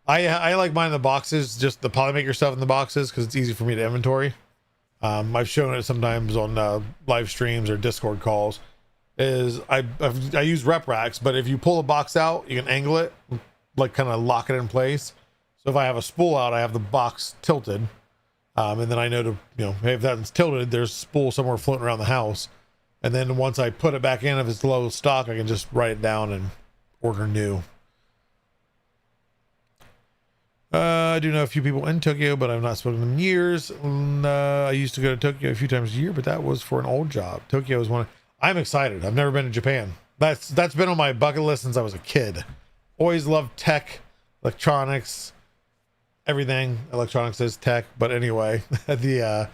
I like mine in the boxes, just the Polymaker stuff in the boxes, because it's easy for me to inventory. I've shown it sometimes on live streams or Discord calls. I use rep racks, but if you pull a box out, you can angle it, like kind of lock it in place. So if I have a spool out, I have the box tilted. And then I know to, if that's tilted, there's a spool somewhere floating around the house. And then once I put it back in, if it's low stock, I can just write it down and order new. I do know a few people in Tokyo, but I've not spoken to them in years. I used to go to Tokyo a few times a year, but that was for an old job. Tokyo is one. I'm excited. I've never been to Japan. That's been on my bucket list since I was a kid. Always loved tech, electronics. Everything electronics is tech, but anyway, I've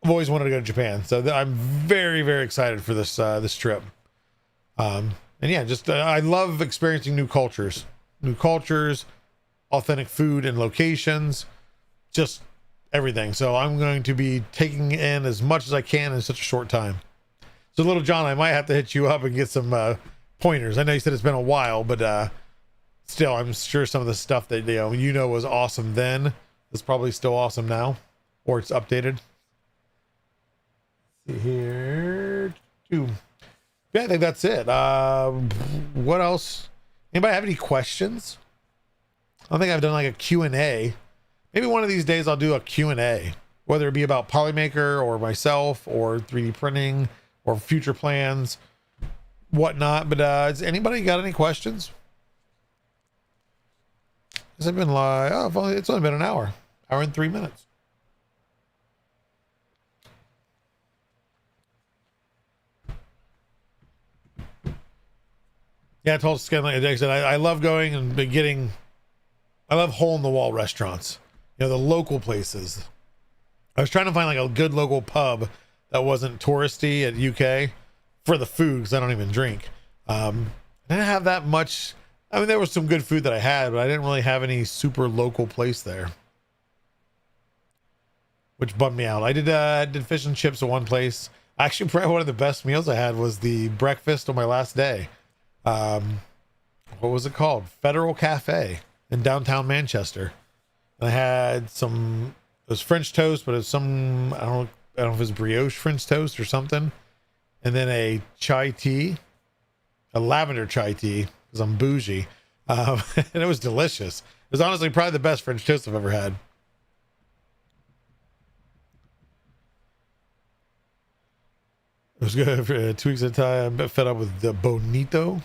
always wanted to go to Japan, so I'm very, very excited for this trip. And yeah, just I love experiencing new cultures, authentic food and locations, just everything. So I'm going to be taking in as much as I can in such a short time. So Little John, I might have to hit you up and get some pointers. I know you said it's been a while, but still, I'm sure some of the stuff that was awesome then is probably still awesome now, or it's updated. Let's see here. Yeah, I think that's it. What else? Anybody have any questions? I don't think I've done like a Q&A. Maybe one of these days I'll do a Q&A, whether it be about Polymaker or myself or 3D printing or future plans, whatnot. But has anybody got any questions? Has it been like, it's only been an hour and 3 minutes. Yeah, I told Skin, like I said, I love going and getting, I love hole in the wall restaurants, the local places. I was trying to find like a good local pub that wasn't touristy at UK for the food, because I don't even drink. I didn't have that much. I mean, there was some good food that I had, but I didn't really have any super local place there, which bummed me out. I did fish and chips at one place. Actually, probably one of the best meals I had was the breakfast on my last day. Um, what was it called? Federal Cafe in downtown Manchester. I had some, it was French toast, but it was some, I don't know if it was brioche French toast or something. And then a chai tea, a lavender chai tea, because I'm bougie. And it was delicious. It was honestly probably the best French toast I've ever had. It was good for 2 weeks at a time. I'm a bit fed up with the Bonito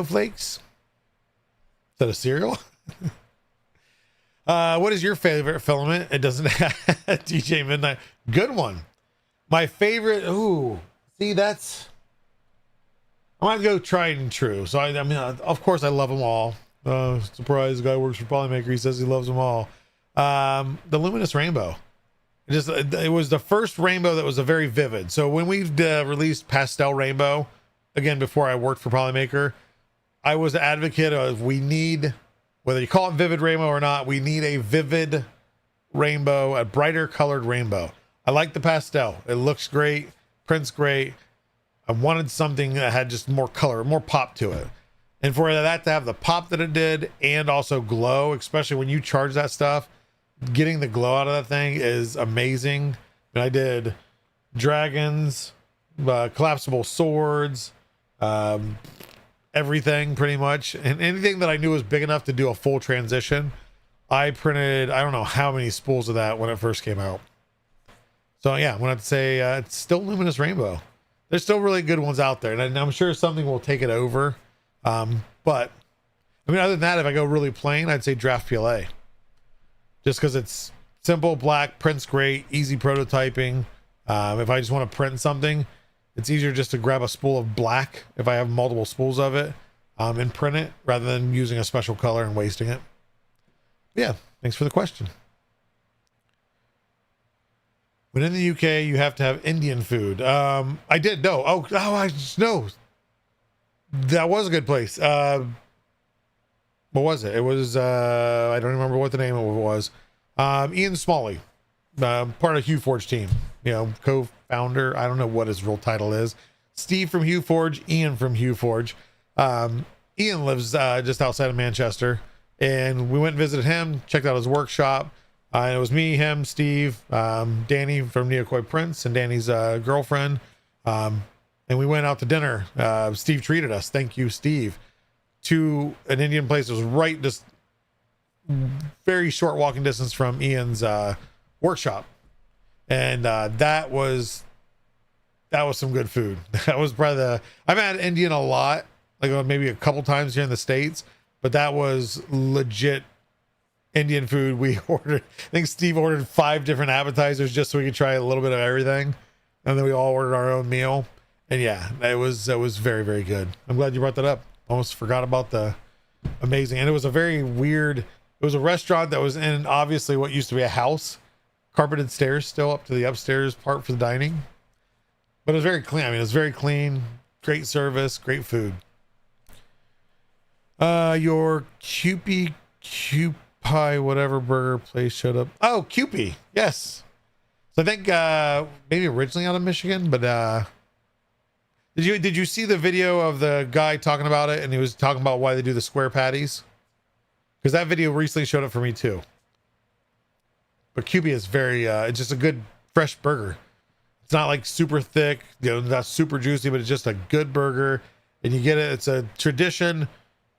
flakes. Is that a cereal? What is your favorite filament? It doesn't have DJ Midnight. Good one. My favorite. Ooh, see, that's. I'm gonna go tried and true. So I mean, of course, I love them all. Surprise, the guy works for Polymaker. He says he loves them all. The luminous rainbow. It was the first rainbow that was a very vivid. So when we've released pastel rainbow, again before I worked for Polymaker, I was an advocate of we need, whether you call it vivid rainbow or not, we need a vivid rainbow, a brighter colored rainbow. I like the pastel. It looks great, prints great. I wanted something that had just more color, more pop to it. And for that to have the pop that it did and also glow, especially when you charge that stuff, getting the glow out of that thing is amazing. And I did dragons, collapsible swords, everything pretty much. And anything that I knew was big enough to do a full transition, I printed, I don't know how many spools of that when it first came out. So yeah, I'm gonna have to say it's still luminous rainbow. There's still really good ones out there, and I'm sure something will take it over. But I mean, other than that, if I go really plain, I'd say draft PLA, just because it's simple, black, prints great, easy prototyping. If I just want to print something, it's easier just to grab a spool of black if I have multiple spools of it, and print it rather than using a special color and wasting it. Yeah, thanks for the question. When in the UK, you have to have Indian food. I did know. I just know. That was a good place. What was it? It was, I don't remember what the name of it was. Ian Smalley, part of Hugh Forge team, co-founder. I don't know what his real title is. Steve from Hugh Forge, Ian from Hugh Forge. Ian lives just outside of Manchester, and we went and visited him, checked out his workshop. It was me, him, Steve, Danny from Neokoi Prince, and Danny's girlfriend. And we went out to dinner. Steve treated us. Thank you, Steve. To an Indian place that was right just very short walking distance from Ian's workshop. And that was some good food. That was probably I've had Indian a lot, like maybe a couple times here in the States, but that was legit Indian food. We ordered, I think Steve ordered 5 different appetizers just so we could try a little bit of everything. And then we all ordered our own meal. And yeah, it was very, very good. I'm glad you brought that up. Almost forgot about the amazing. And it was a very weird, it was a restaurant that was in obviously what used to be a house, carpeted stairs still up to the upstairs part for the dining. But it was very clean. I mean, it was very clean, great service, great food. Your Kewpie Pie whatever burger place showed up. Oh, Kewpie, yes. So I think maybe originally out of Michigan, but did you see the video of the guy talking about it, and he was talking about why they do the square patties? Because that video recently showed up for me too. But Kewpie is very it's just a good fresh burger. It's not like super thick, not super juicy, but it's just a good burger. And you get it, it's a tradition.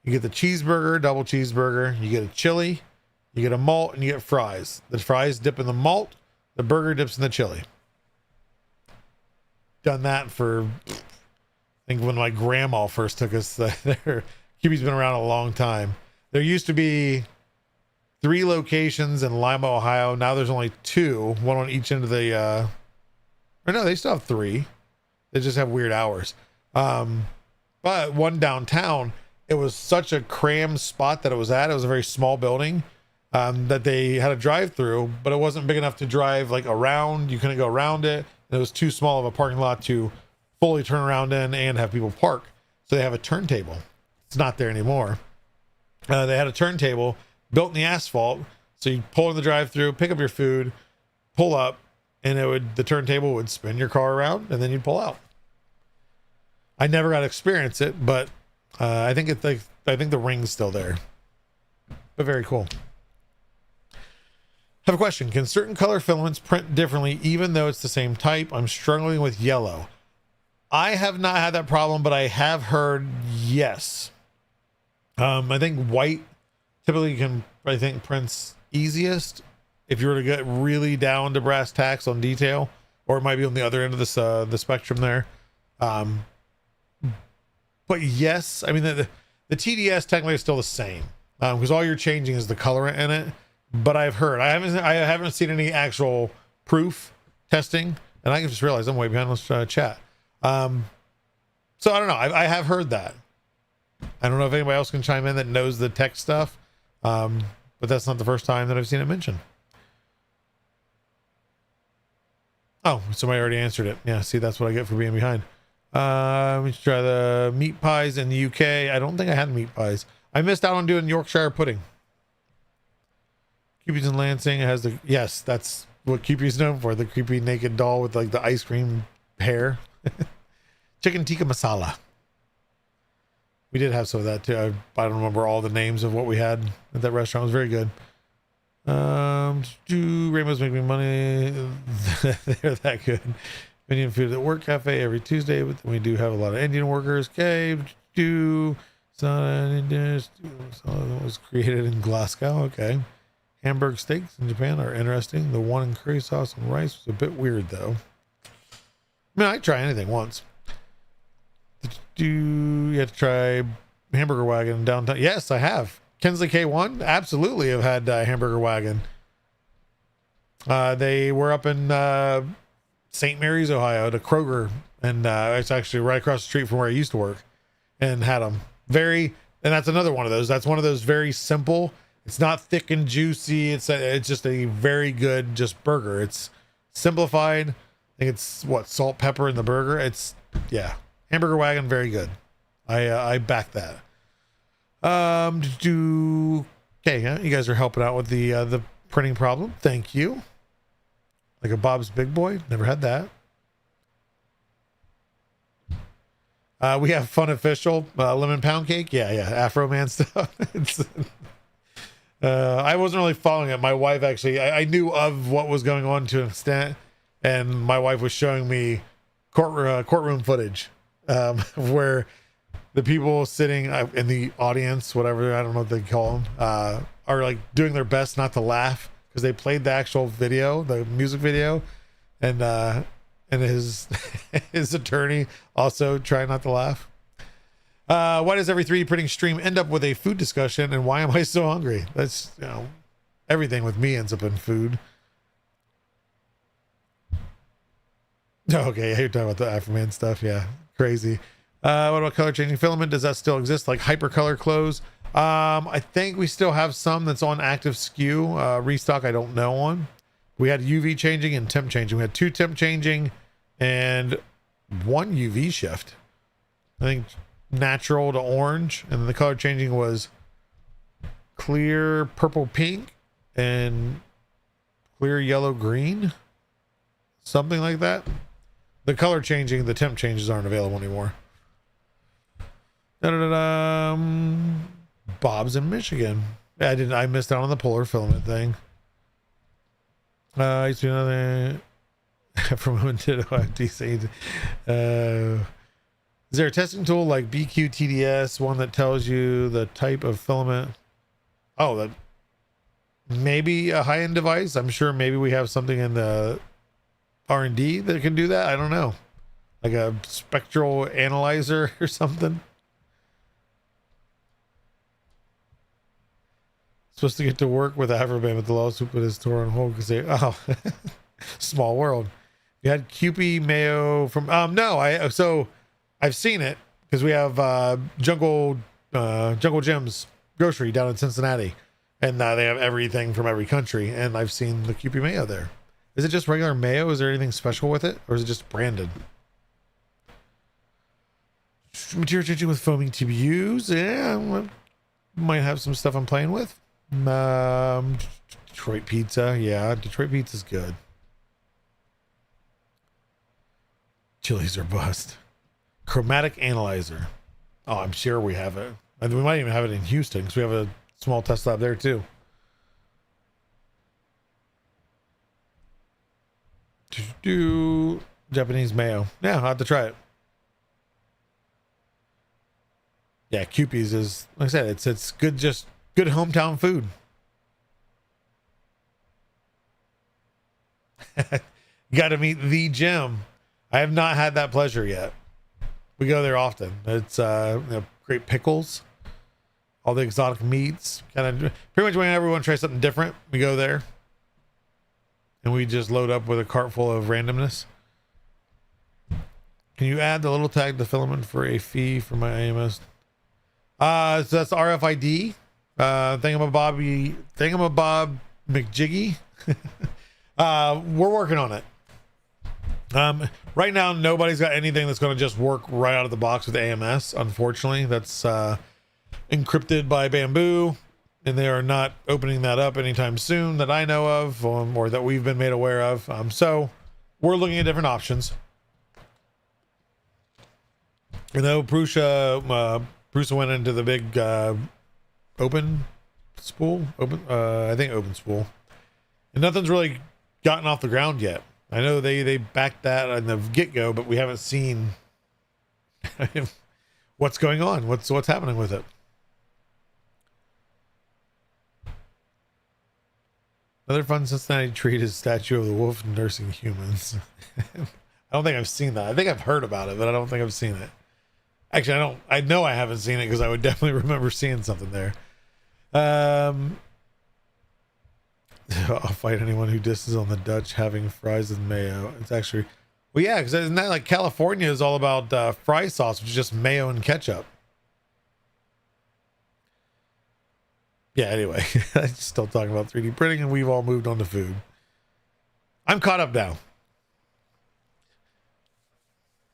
You get the cheeseburger, double cheeseburger, you get a chili, you get a malt, and you get fries. The fries dip in the malt, the burger dips in the chili. Done that for, I think, when my grandma first took us there. Kewpie's been around a long time. There used to be 3 locations in Lima, Ohio. Now there's only 2, one on each end of the, or no, they still have 3. They just have weird hours. But one downtown, it was such a crammed spot that it was at. It was a very small building that they had a drive-through, but it wasn't big enough to drive like around. You couldn't go around it. And it was too small of a parking lot to fully turn around in and have people park. So they have a turntable. It's not there anymore. They had a turntable built in the asphalt. So you pull in the drive-through, pick up your food, pull up, and the turntable would spin your car around, and then you'd pull out. I never got to experience it, but I think the ring's still there. But very cool. Have a question. Can certain color filaments print differently even though it's the same type? I'm struggling with yellow. I have not had that problem, but I have heard yes. I think white typically prints easiest if you were to get really down to brass tacks on detail, or it might be on the other end of this the spectrum there. But yes, I mean the TDS technically is still the same because all you're changing is the colorant in it. But I've heard, I haven't seen any actual proof testing, and I just realized I'm way behind this chat. So I don't know. I have heard that. I don't know if anybody else can chime in that knows the tech stuff, but that's not the first time that I've seen it mentioned. Oh, somebody already answered it. Yeah, see, that's what I get for being behind. We should try the meat pies in the UK. I don't think I had meat pies. I missed out on doing Yorkshire pudding. Cupid's in Lansing has the, yes, that's what Cupid's known for, the creepy naked doll with like the ice cream hair. Chicken tikka masala. We did have some of that too. I don't remember all the names of what we had at that restaurant. It was very good. Do rainbows make me money? They're that good. Indian food at work cafe every Tuesday, but we do have a lot of Indian workers. Okay, was created in Glasgow. Okay. Hamburg steaks in Japan are interesting. The one in curry sauce and rice was a bit weird, though. I mean, I'd try anything once. You have to try Hamburger Wagon in downtown? Yes, I have. Kinsley K1? Absolutely have had Hamburger Wagon. They were up in St. Mary's, Ohio, to Kroger, and it's actually right across the street from where I used to work, and had them. And that's another one of those. That's one of those very simple. It's not thick and juicy. It's just a very good just burger. It's simplified. I think it's salt, pepper in the burger. Yeah, Hamburger Wagon, very good. I back that. Okay, yeah, you guys are helping out with the printing problem. Thank you. Like a Bob's Big Boy. Never had that. We have Fun Official lemon pound cake. Yeah, Afro Man stuff. I wasn't really following it. My wife actually, I knew of what was going on to an extent, and my wife was showing me courtroom footage where the people sitting in the audience, whatever, I don't know what they call them, are like doing their best not to laugh because they played the actual video, the music video, and his his attorney also trying not to laugh. Why does every 3D printing stream end up with a food discussion, and why am I so hungry? That's, everything with me ends up in food. Okay, you're talking about the Afroman stuff. Yeah, crazy. What about color changing filament? Does that still exist, like hypercolor clothes? I think we still have some that's on active SKU. Restock, I don't know on. We had UV changing and temp changing. We had 2 temp changing and 1 UV shift. I think natural to orange, and then the color changing was clear purple pink and clear yellow green, something like that. The color changing, the temp changes aren't available anymore. Bob's in Michigan. I missed out on the polar filament thing. I used to another from when did DC. Is there a testing tool like BQTDS, one that tells you the type of filament? Oh, that maybe a high-end device. I'm sure maybe we have something in the R&D that can do that. I don't know, like a spectral analyzer or something. Supposed to get to work with Afroman, but the lawsuit put his tour on hold because small world. You had Kewpie Mayo from so I've seen it because we have Jungle Jim's grocery down in Cincinnati, and they have everything from every country, and I've seen the Kewpie Mayo there. Is it just regular mayo? Is there anything special with it, or is it just branded? Material changing with foaming TBUs. Yeah, might have some stuff I'm playing with. Detroit pizza. Yeah, Detroit pizza's good. Chilies are bust. Chromatic analyzer. Oh, I'm sure we have it. And we might even have it in Houston because we have a small test lab there too. Do Japanese mayo. Yeah, I'll have to try it. Yeah, Kewpies is, like I said, it's good, just good hometown food. You got to meet the Jim. I have not had that pleasure yet. We go there often. It's great pickles, all the exotic meats. Kind of pretty much whenever we want to try something different, we go there, and we just load up with a cart full of randomness. Can you add the little tag to filament for a fee for my AMS? So that's RFID. Thingamabob McJiggy. We're working on it. Right now, nobody's got anything that's going to just work right out of the box with AMS. Unfortunately, that's encrypted by Bamboo, and they are not opening that up anytime soon that I know of, or that we've been made aware of. So we're looking at different options. You know, Prusa went into the big open spool, I think open spool, and nothing's really gotten off the ground yet. I know they backed that on the get-go, but we haven't seen what's going on, what's happening with it. Another fun Cincinnati treat is statue of the wolf nursing humans. I don't think I've seen that. I think I've heard about it, but I don't think I've seen it. Actually, I know I haven't seen it because I would definitely remember seeing something there. I'll fight anyone who disses on the Dutch having fries and mayo. It's actually, well, yeah, because isn't that like California is all about fry sauce, which is just mayo and ketchup. Yeah, anyway, I'm still talking about 3D printing, and we've all moved on to food. I'm caught up now.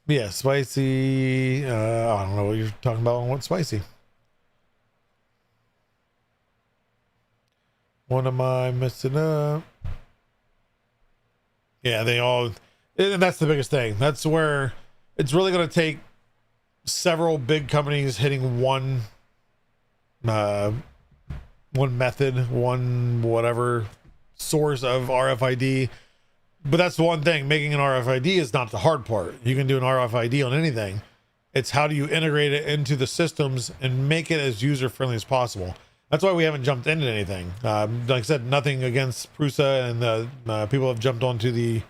Yeah, spicy. I don't know what you're talking about on what's spicy. What am I messing up? Yeah, they all, and that's the biggest thing. That's where it's really going to take several big companies hitting one method, one whatever source of RFID. But that's the one thing, making an RFID is not the hard part. You can do an RFID on anything. It's how do you integrate it into the systems and make it as user-friendly as possible. That's why we haven't jumped into anything. Like I said, nothing against Prusa, and the people have jumped onto the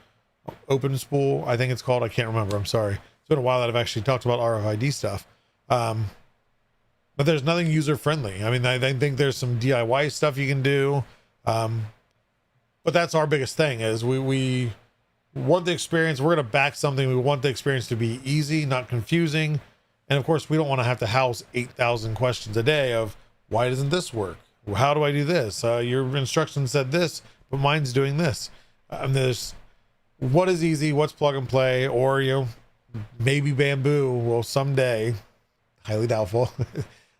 open spool, I think it's called. I can't remember. I'm sorry. It's been a while that I've actually talked about RFID stuff. But there's nothing user-friendly. I mean, I think there's some DIY stuff you can do. But that's our biggest thing is we want the experience. We're going to back something. We want the experience to be easy, not confusing. And of course, we don't want to have to house 8,000 questions a day of why doesn't this work? How do I do this? Your instructions said this, but mine's doing this. There's what is easy, what's plug and play, or, you know, maybe Bamboo will someday, highly doubtful,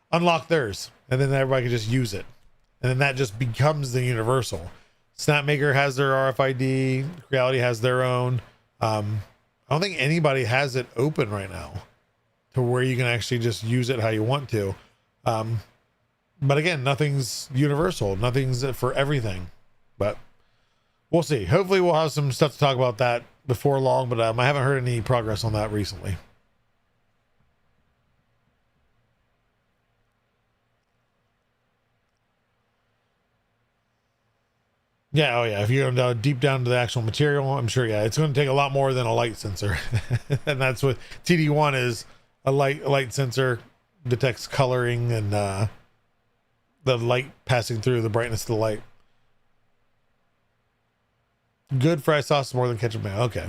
unlock theirs. And then everybody can just use it. And then that just becomes the universal. Snapmaker has their RFID. Reality has their own. I don't think anybody has it open right now to where you can actually just use it how you want to. But again, nothing's universal. Nothing's for everything. But we'll see. Hopefully we'll have some stuff to talk about that before long, but I haven't heard any progress on that recently. Yeah, oh yeah. If you go deep down to the actual material, I'm sure, yeah, it's going to take a lot more than a light sensor. And that's what TD1 is. A light sensor detects coloring and the light passing through, the brightness of the light. Good fry sauce more than ketchup mayo. Okay.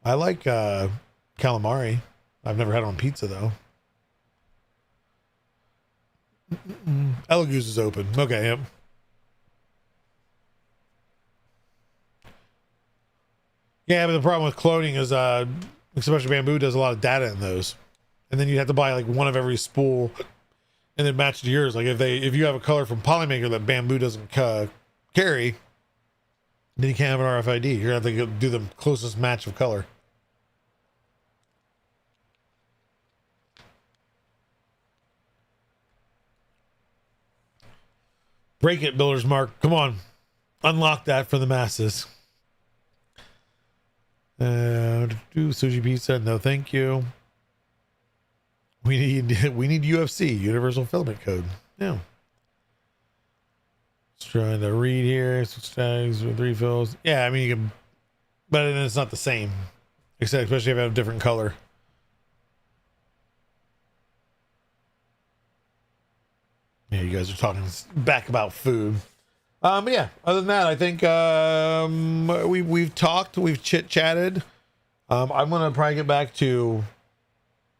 I like calamari. I've never had it on pizza though. Elegoo's is open. Okay, yep. Yeah, but the problem with cloning is especially Bamboo does a lot of data in those. And then you have to buy like one of every spool and then match to yours. Like if you have a color from Polymaker that Bamboo doesn't carry, Then you can't have an RFID. You're gonna have to go do the closest match of color. Break it, Builder's Mark. Come on. Unlock that for the masses. Sushi Pizza. No, thank you. We need UFC, Universal Filament Code. Yeah. Just trying to read here. Switch tags with refills. Yeah, I mean you can, but then it's not the same. Except especially if you have a different color. Yeah, you guys are talking back about food. But yeah, other than that, I think we've talked, we've chit-chatted. I'm gonna probably get back to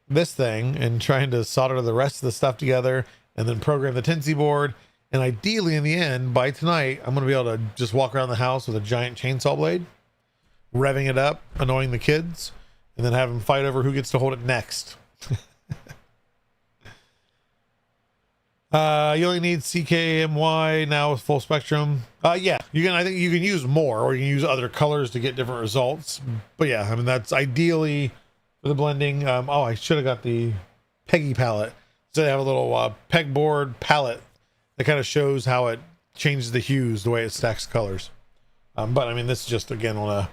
this thing and trying to solder the rest of the stuff together and then program the Tinsy board. And ideally in the end, by tonight, I'm gonna be able to just walk around the house with a giant chainsaw blade, revving it up, annoying the kids, and then have them fight over who gets to hold it next. You only need CKMY now with full spectrum. Yeah, you can. I think you can use more, or you can use other colors to get different results. But yeah, I mean that's ideally for the blending. Oh, I should have got the Peggy palette. So they have a little pegboard palette that kind of shows how it changes the hues, the way it stacks colors. But I mean, this is just again on a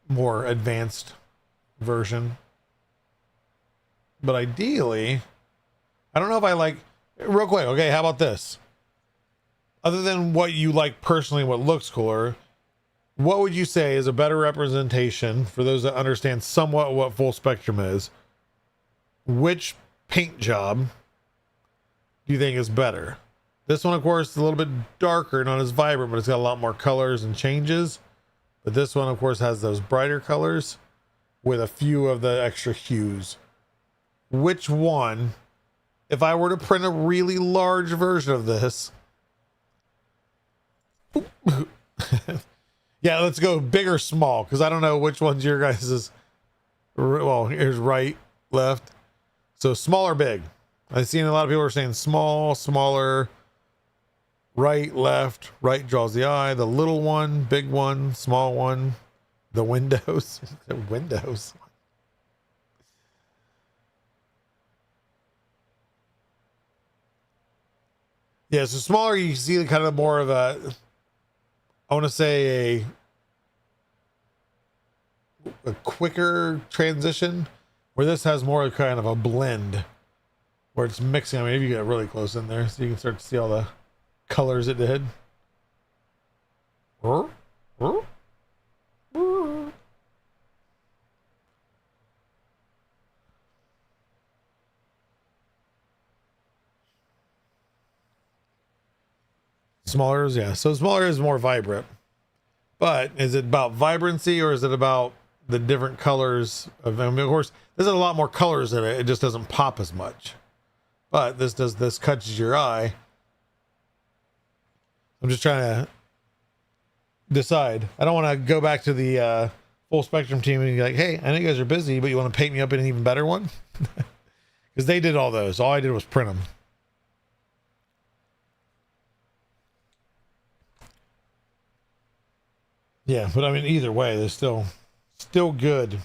more advanced version. But ideally, I don't know if I like. Real quick, okay, how about this? Other than what you like personally, what looks cooler, what would you say is a better representation for those that understand somewhat what full spectrum is? Which paint job do you think is better? This one, of course, is a little bit darker, not as vibrant, but it's got a lot more colors and changes. But this one, of course, has those brighter colors with a few of the extra hues. Which one? If I were to print a really large version of this, yeah, let's go big or small, because I don't know which one's your guys's. Well, here's right, left. So small or big? I've seen a lot of people are saying small, smaller, right, left. Right draws the eye. The little one, big one, small one. The windows. The windows. Yeah, so smaller, you see kind of more of a, I want to say a quicker transition, where this has more kind of a blend, where it's mixing. I mean, if you get really close in there, so you can start to see all the colors it did. Smaller is, yeah. So smaller is more vibrant. But is it about vibrancy or is it about the different colors of, I mean, of course, there's a lot more colors in it. It just doesn't pop as much. But this catches your eye. I'm just trying to decide. I don't want to go back to the full spectrum team and be like, hey, I know you guys are busy, but you want to paint me up in an even better one? Because they did all those. All I did was print them. Yeah, but I mean, either way, they're still good.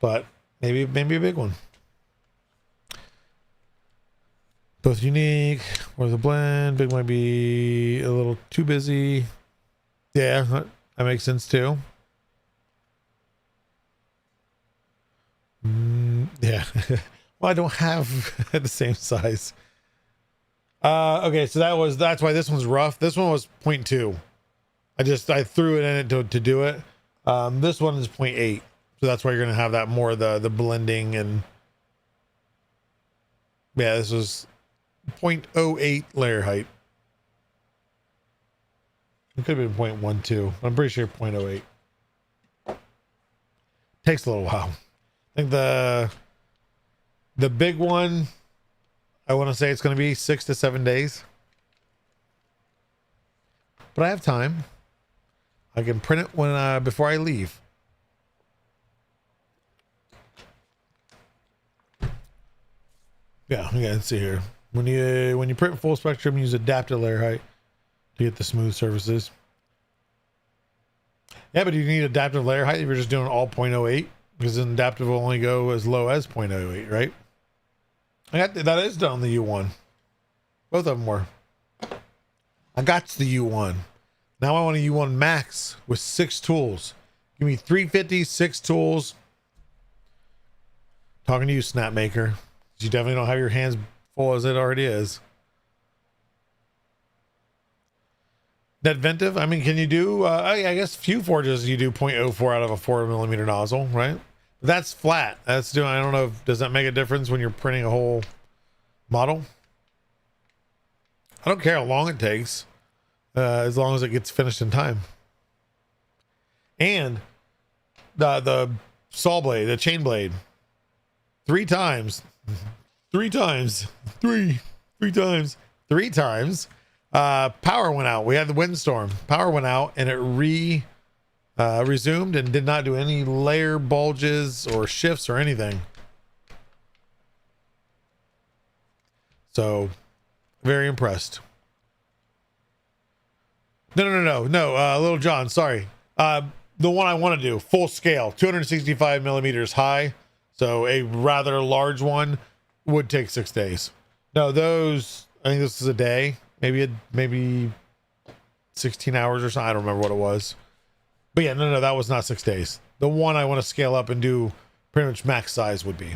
But maybe a big one. Both unique or the blend. Big might be a little too busy. Yeah, that makes sense too. Yeah. Well, I don't have the same size. Okay, so that's why this one's rough. This one was 0.2. I threw it in it to do it. This one is 0.8. So that's why you're gonna have that more the blending, and yeah, this was 0.08 layer height. It could have been 0.12. I'm pretty sure 0.08. Takes a little while. I think the big one, I want to say it's going to be 6 to 7 days. But I have time. I can print it when before I leave. Yeah, let's see here. When you print full spectrum, use adaptive layer height. to get the smooth surfaces. Yeah, but you need adaptive layer height if you're just doing all 0.08, because then adaptive will only go as low as 0.08, right? That is done on the U1. Both of them were. I got the U1. Now I want a U1 Max with 6 tools. Give me 350, 6 tools. Talking to you, Snapmaker. You definitely don't have your hands full as it already is. Net ventive, I mean, can you do, I guess few forges you do 0.04 out of a 4mm nozzle, right? But that's flat. That's doing, I don't know, does that make a difference when you're printing a whole model? I don't care how long it takes, as long as it gets finished in time. And the saw blade, the chain blade, three times, power went out. We had the windstorm. Power went out and it resumed and did not do any layer bulges or shifts or anything. So very impressed. No, Little John, sorry. The one I want to do, full scale, 265 millimeters high. So a rather large one would take 6 days. No, those, I think this is a day, maybe 16 hours or something. I don't remember what it was. But yeah, no, that was not 6 days. The one I want to scale up and do pretty much max size would be.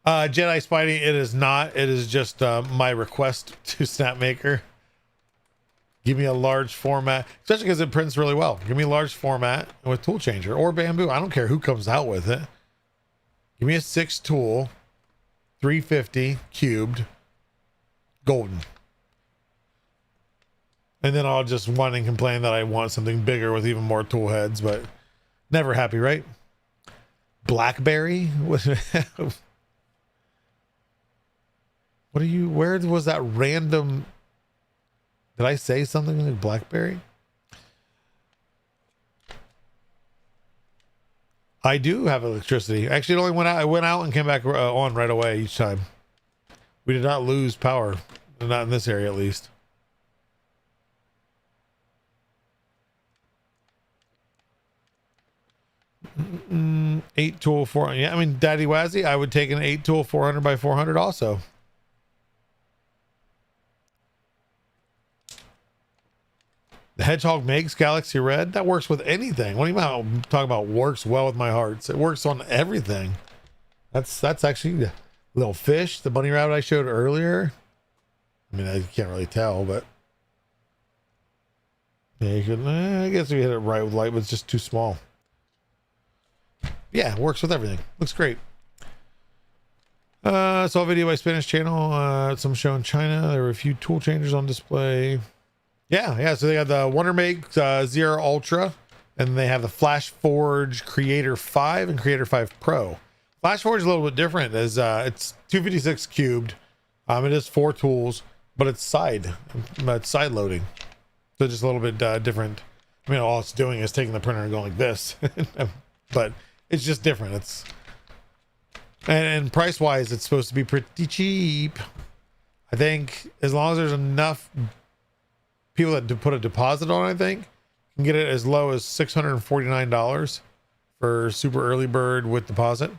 Jedi Spidey, it is not. It is just my request to Snapmaker. Give me a large format, especially because it prints really well. Give me a large format with tool changer or bamboo. I don't care who comes out with it. Give me a 6 tool, 350 cubed, golden. And then I'll just whine and complain that I want something bigger with even more tool heads, but never happy, right? Blackberry? What are you, where was that random? Did I say something like Blackberry? I do have electricity. Actually, it only went out. I went out and came back on right away each time. We did not lose power. Not in this area, at least. Mm, 8 tool 400. Yeah, I mean, Daddy Wazzy, I would take an 8 tool 400 by 400 also. The Hedgehog makes Galaxy Red. That works with anything. What do you mean talking about works well with my hearts? It works on everything. That's actually the little fish, the bunny rabbit I showed earlier. I mean, I can't really tell, but yeah, you could, I guess if you hit it right with light, but it's just too small. Yeah, it works with everything. Looks great. Saw a video by Spanish channel. Some show in China. There were a few tool changers on display. Yeah. So they have the WonderMake Zero Ultra, and they have the Flash Forge Creator 5 and Creator 5 Pro. Flash Forge is a little bit different, as it's 256 cubed. It is 4 tools, but it's side loading, so just a little bit different. I mean, all it's doing is taking the printer and going like this, but it's just different. It's and price wise, it's supposed to be pretty cheap. I think as long as there's enough people that put a deposit on, I think can get it as low as $649 for super early bird with deposit.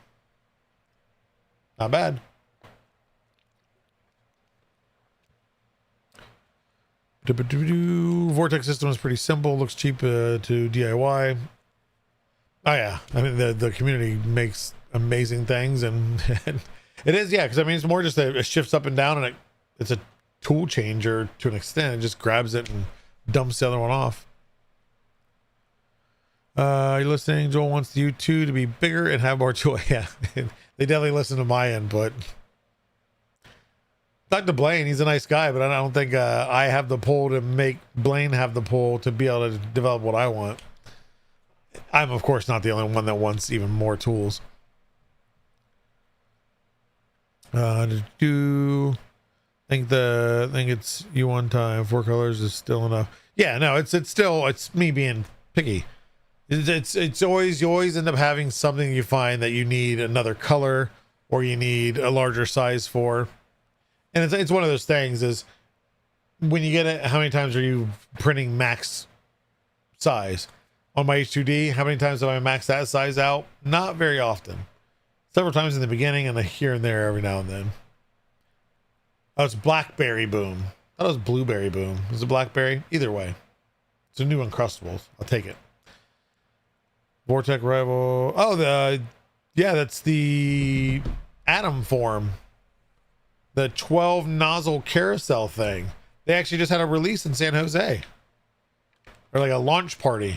Not bad. Vortex system is pretty simple, looks cheap to DIY. Oh yeah, I mean the community makes amazing things, and it is, yeah, because I mean it's more just it shifts up and down, and it's a tool changer to an extent. It just grabs it and dumps the other one off. You're listening. Joel wants you two to be bigger and have more tool. Yeah, they definitely listen to my input. Dr. Blaine, he's a nice guy, but I don't think I have the pull to make Blaine have the pull to be able to develop what I want. I'm of course not the only one that wants even more tools. Think it's you one time 4 colors is still enough. Yeah, no, it's me being picky. It's always, you always end up having something you find that you need another color or you need a larger size for. And it's one of those things is when you get it, how many times are you printing max size? On my H2D, how many times have I maxed that size out? Not very often. Several times in the beginning and here and there every now and then. Oh, it's Blackberry Boom. I thought it was Blueberry Boom. Is it Blackberry? Either way. It's a new Uncrustables. I'll take it. Vortex Rival. Oh, that's the Atom Form. The 12 nozzle carousel thing. They actually just had a release in San Jose. Or like a launch party.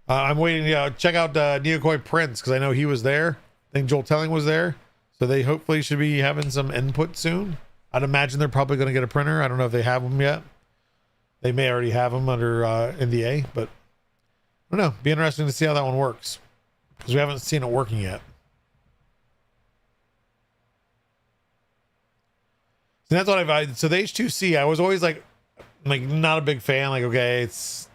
I'm waiting to check out Neokoi Prince because I know he was there. I think Joel Telling was there. So they hopefully should be having some input soon. I'd imagine they're probably going to get a printer. I don't know if they have them yet. They may already have them under NDA, but I don't know. Be interesting to see how that one works because we haven't seen it working yet. So that's what so the H2C, I was always like not a big fan. Like, okay, it's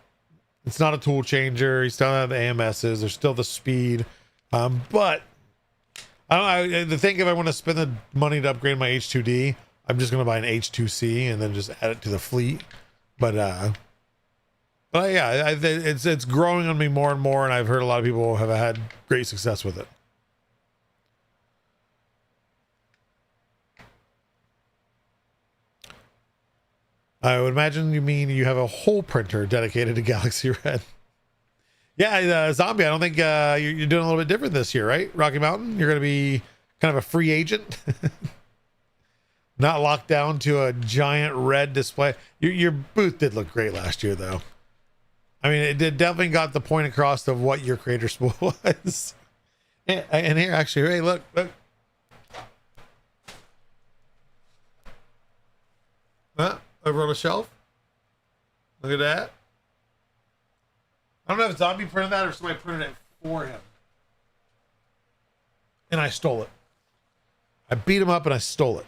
not a tool changer. You still have the AMSs. There's still the speed. But I don't know. I think if I want to spend the money to upgrade my H2D, I'm just going to buy an H2C and then just add it to the fleet. But yeah, it's growing on me more and more. And I've heard a lot of people have had great success with it. I would imagine you mean you have a whole printer dedicated to Galaxy Red. Yeah, Zombie, I don't think you're doing a little bit different this year, right? Rocky Mountain, you're going to be kind of a free agent. Not locked down to a giant red display. Your booth did look great last year, though. I mean, it definitely got the point across of what your creator spool was. And here, actually, hey, look. Over on the shelf. Look at that. I don't know if Zombie printed that or somebody printed it for him. And I stole it. I beat him up and I stole it.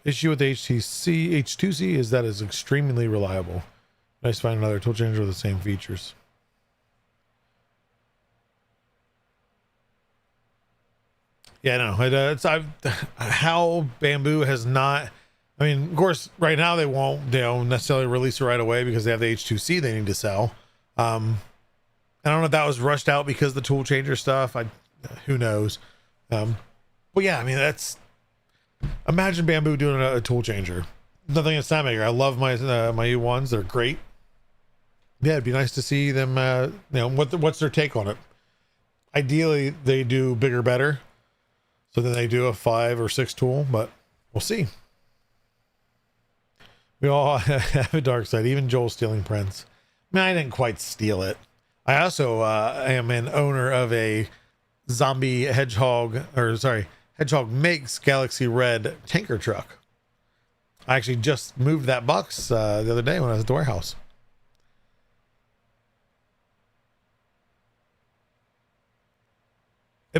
Issue with the H2C is that it's extremely reliable. Nice to find another tool changer with the same features. Yeah, no, it's how Bamboo has not. I mean, of course, right now they won't necessarily release it right away because they have the H2C they need to sell. I don't know if that was rushed out because of the tool changer stuff. Who knows? But yeah, I mean that's. Imagine Bamboo doing a tool changer. Nothing against Snapmaker. I love my my U1s. They're great. Yeah, it'd be nice to see them. What's their take on it? Ideally, they do bigger, better. So then they do a 5 or 6 tool, but we'll see. We all have a dark side. Even Joel stealing prints. I mean, I didn't quite steal it. I also am an owner of a Zombie Hedgehog, Hedgehog makes Galaxy Red tanker truck. I actually just moved that box the other day when I was at the warehouse.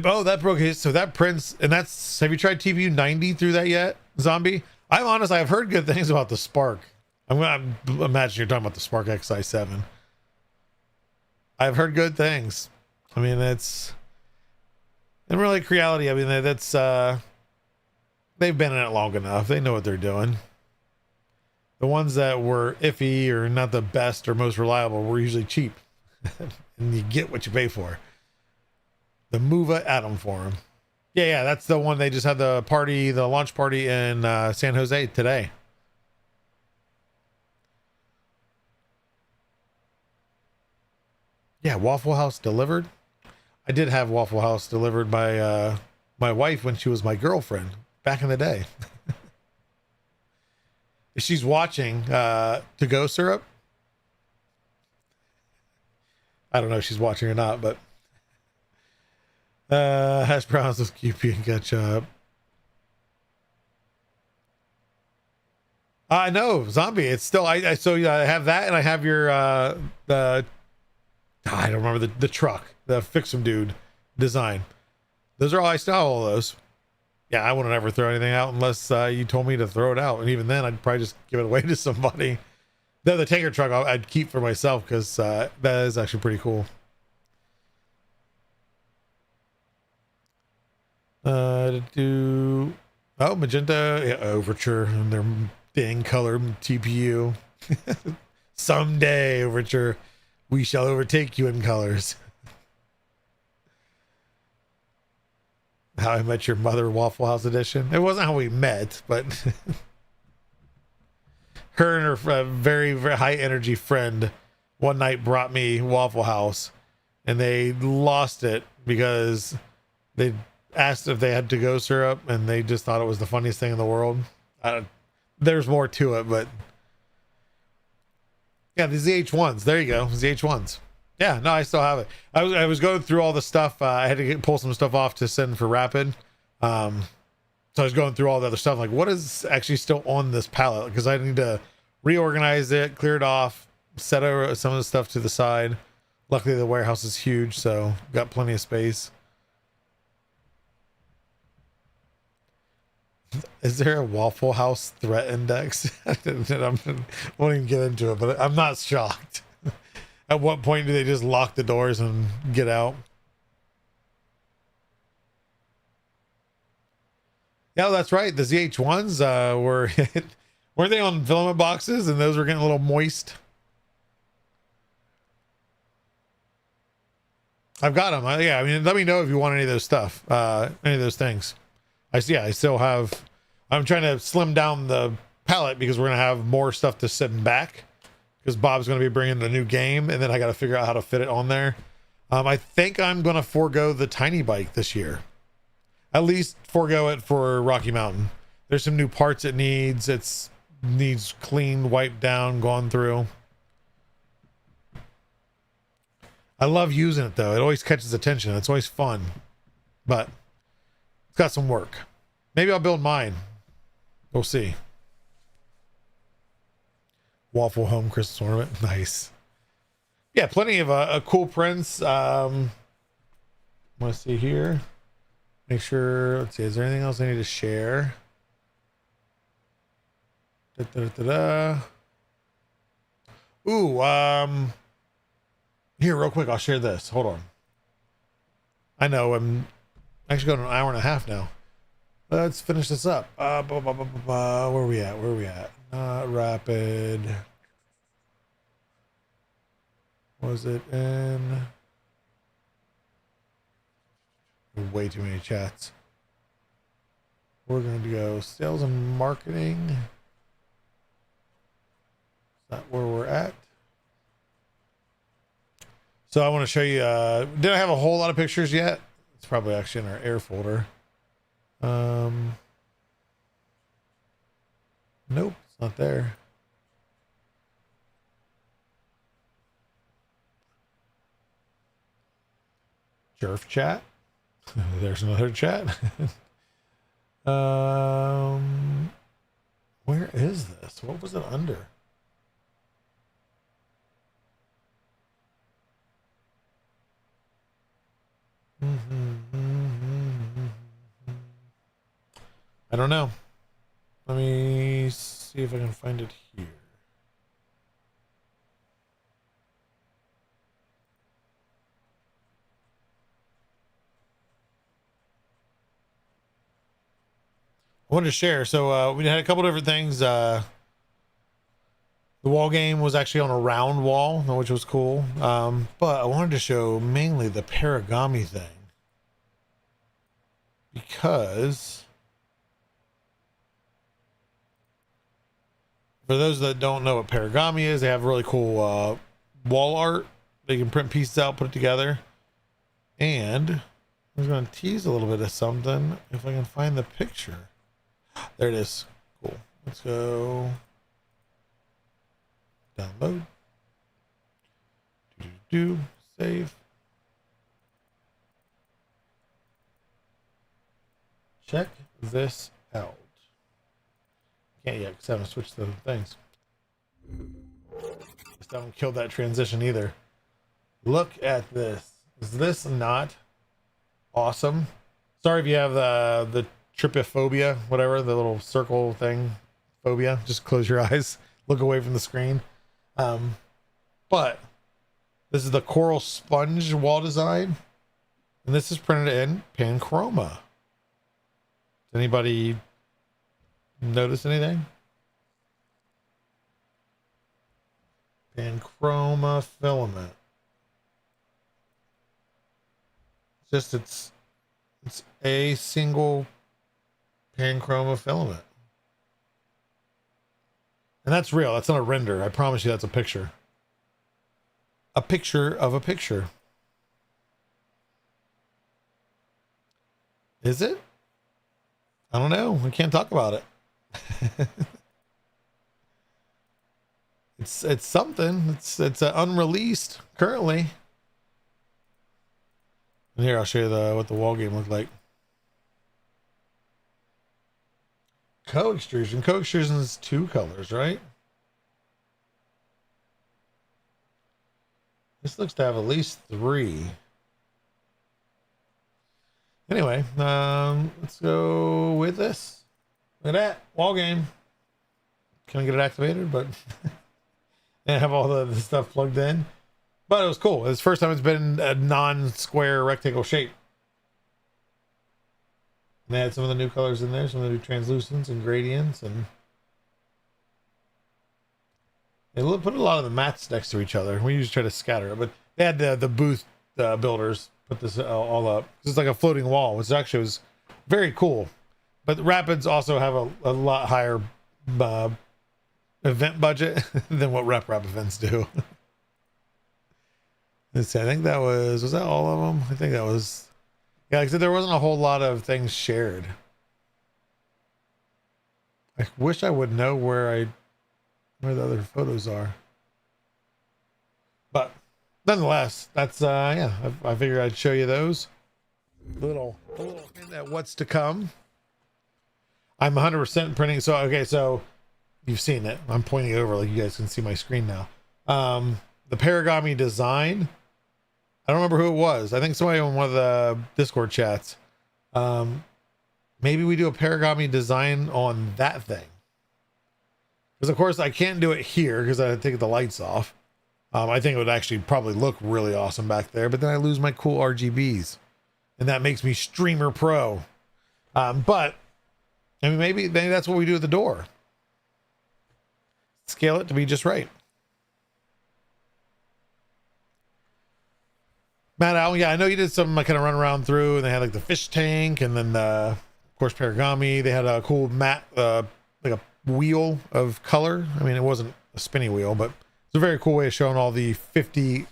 Oh, that broke his. So that prints, and that's. Have you tried TPU 90 through that yet, Zombie? I'm honest. I've heard good things about the Spark. I'm gonna imagine you're talking about the Spark XI7. I've heard good things. I mean, it's. In really reality, I mean, that's they've been in it long enough. They know what they're doing. The ones that were iffy or not the best or most reliable were usually cheap. And you get what you pay for. The Mova Atom Form. Yeah, that's the one they just had the launch party in San Jose today. Yeah, Waffle House delivered. I did have Waffle House delivered by my wife when she was my girlfriend back in the day. If she's watching to-go syrup. I don't know if she's watching or not, but hash browns with QP and ketchup. I know, Zombie. It's still I have that, and I have your the I don't remember the truck, the Fix 'em Dude design. Those are all I still have all those. Yeah, I wouldn't ever throw anything out unless you told me to throw it out, and even then, I'd probably just give it away to somebody. Though the tanker truck I'd keep for myself because that is actually pretty cool. Magenta, yeah, Overture and their dang color TPU. Someday, Overture, we shall overtake you in colors. How I Met Your Mother Waffle House edition. It wasn't how we met, but her and her very, very high energy friend one night brought me Waffle House, and they lost it because they asked if they had to-go syrup, and they just thought it was the funniest thing in the world. There's more to it, but yeah, the ZH1s. There you go, ZH1s. Yeah, no, I still have it. I was going through all the stuff. I had to pull some stuff off to send for Rapid. So I was going through all the other stuff. Like, what is actually still on this pallet? Because I need to reorganize it, clear it off, set over some of the stuff to the side. Luckily, the warehouse is huge, so got plenty of space. Is there a Waffle House threat index? I won't even get into it, but I'm not shocked. At what point do they just lock the doors and get out? Yeah, that's right. The ZH1s weren't they on filament boxes, and those were getting a little moist? I've got them. Yeah, I mean, let me know if you want any of those stuff, any of those things. I still have. I'm trying to slim down the palette because we're gonna have more stuff to sit back. Because Bob's going to be bringing the new game, and then I got to figure out how to fit it on there. I think I'm going to forego the tiny bike this year. At least forego it for Rocky Mountain. There's some new parts it needs. It needs clean, wiped down, gone through. I love using it, though. It always catches attention. It's always fun. But it's got some work. Maybe I'll build mine. We'll see. Waffle Home Christmas ornament. Nice. Yeah, plenty of cool prints. Want to see here. Make sure. Let's see. Is there anything else I need to share? Ooh. Here, real quick. I'll share this. Hold on. I know. I'm actually going an hour and a half now. Let's finish this up. Where are we at? Where are we at? Rapid. Was it in? Way too many chats. We're going to go sales and marketing. Is that where we're at? So I want to show you. Didn't have a whole lot of pictures yet. It's probably actually in our air folder. Nope, it's not there. Jerf chat. There's another chat. Where is this? What was it under? I don't know. Let me see if I can find it here. I wanted to share. So we had a couple different things. The wall game was actually on a round wall, which was cool. But I wanted to show mainly the Paragami thing. Because for those that don't know what Paragami is, they have really cool wall art. They can print pieces out, put it together. And I'm going to tease a little bit of something if I can find the picture. There it is. Cool. Let's go download. Save. Check this out. Can't yet because I haven't switched the things. Just haven't killed that transition either. Look at this. Is this not awesome? Sorry if you have the trypophobia, whatever, the little circle thing, phobia. Just close your eyes, look away from the screen. But this is the coral sponge wall design, and this is printed in Panchroma. Does anybody notice anything? Panchroma filament. It's a single Panchroma filament. And that's real. That's not a render. I promise you that's a picture. A picture of a picture. Is it? I don't know. We can't talk about it. It's something. It's unreleased currently. And here I'll show you what the wall game looked like. Co-extrusion. Co-extrusion is 2 colors, right? This looks to have at least 3. Anyway, let's go with this. Look at that wall game. Can I get it activated? But and have all the stuff plugged in. But it was cool. It's the first time it's been a non-square rectangle shape. And they had some of the new colors in there, some of the new translucents and gradients, and they put a lot of the mats next to each other. We usually try to scatter it, but they had the booth builders put this all up. It's like a floating wall, which actually was very cool. But Rapids also have a lot higher event budget than what Rep events do. Let's see, I think that was that all of them? I think that was, yeah, like I said, there wasn't a whole lot of things shared. I wish I would know where the other photos are. But nonetheless, that's yeah, I figured I'd show you those. Little hint at what's to come. I'm 100% printing. So okay, so you've seen it. I'm pointing it over like you guys can see my screen now. The Paragami design. I don't remember who it was. I think somebody on one of the Discord chats. Maybe we do a Paragami design on that thing. Because of course I can't do it here because I take the lights off. I think it would actually probably look really awesome back there, but then I lose my cool RGBs, and that makes me streamer pro. But I mean, maybe that's what we do at the door. Scale it to be just right. Matt Allen, yeah, I know you did some kind of run around through, and they had like the fish tank, and then of course Paragami. They had a cool mat, like a wheel of color. I mean, it wasn't a spinny wheel, but it's a very cool way of showing all the 50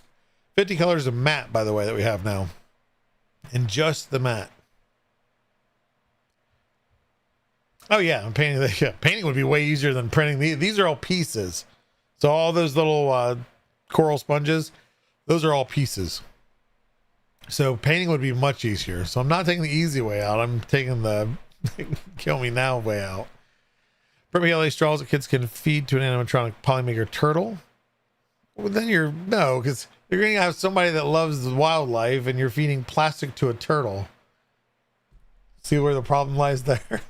colors of matte, by the way, that we have now, and just the matte. Oh yeah, I'm painting. Painting would be way easier than printing. These are all pieces. So all those little coral sponges, those are all pieces. So painting would be much easier. So I'm not taking the easy way out. I'm taking the kill me now way out. Permaculate straws that kids can feed to an animatronic Polymaker turtle. Well, then because you're going to have somebody that loves the wildlife and you're feeding plastic to a turtle. See where the problem lies there?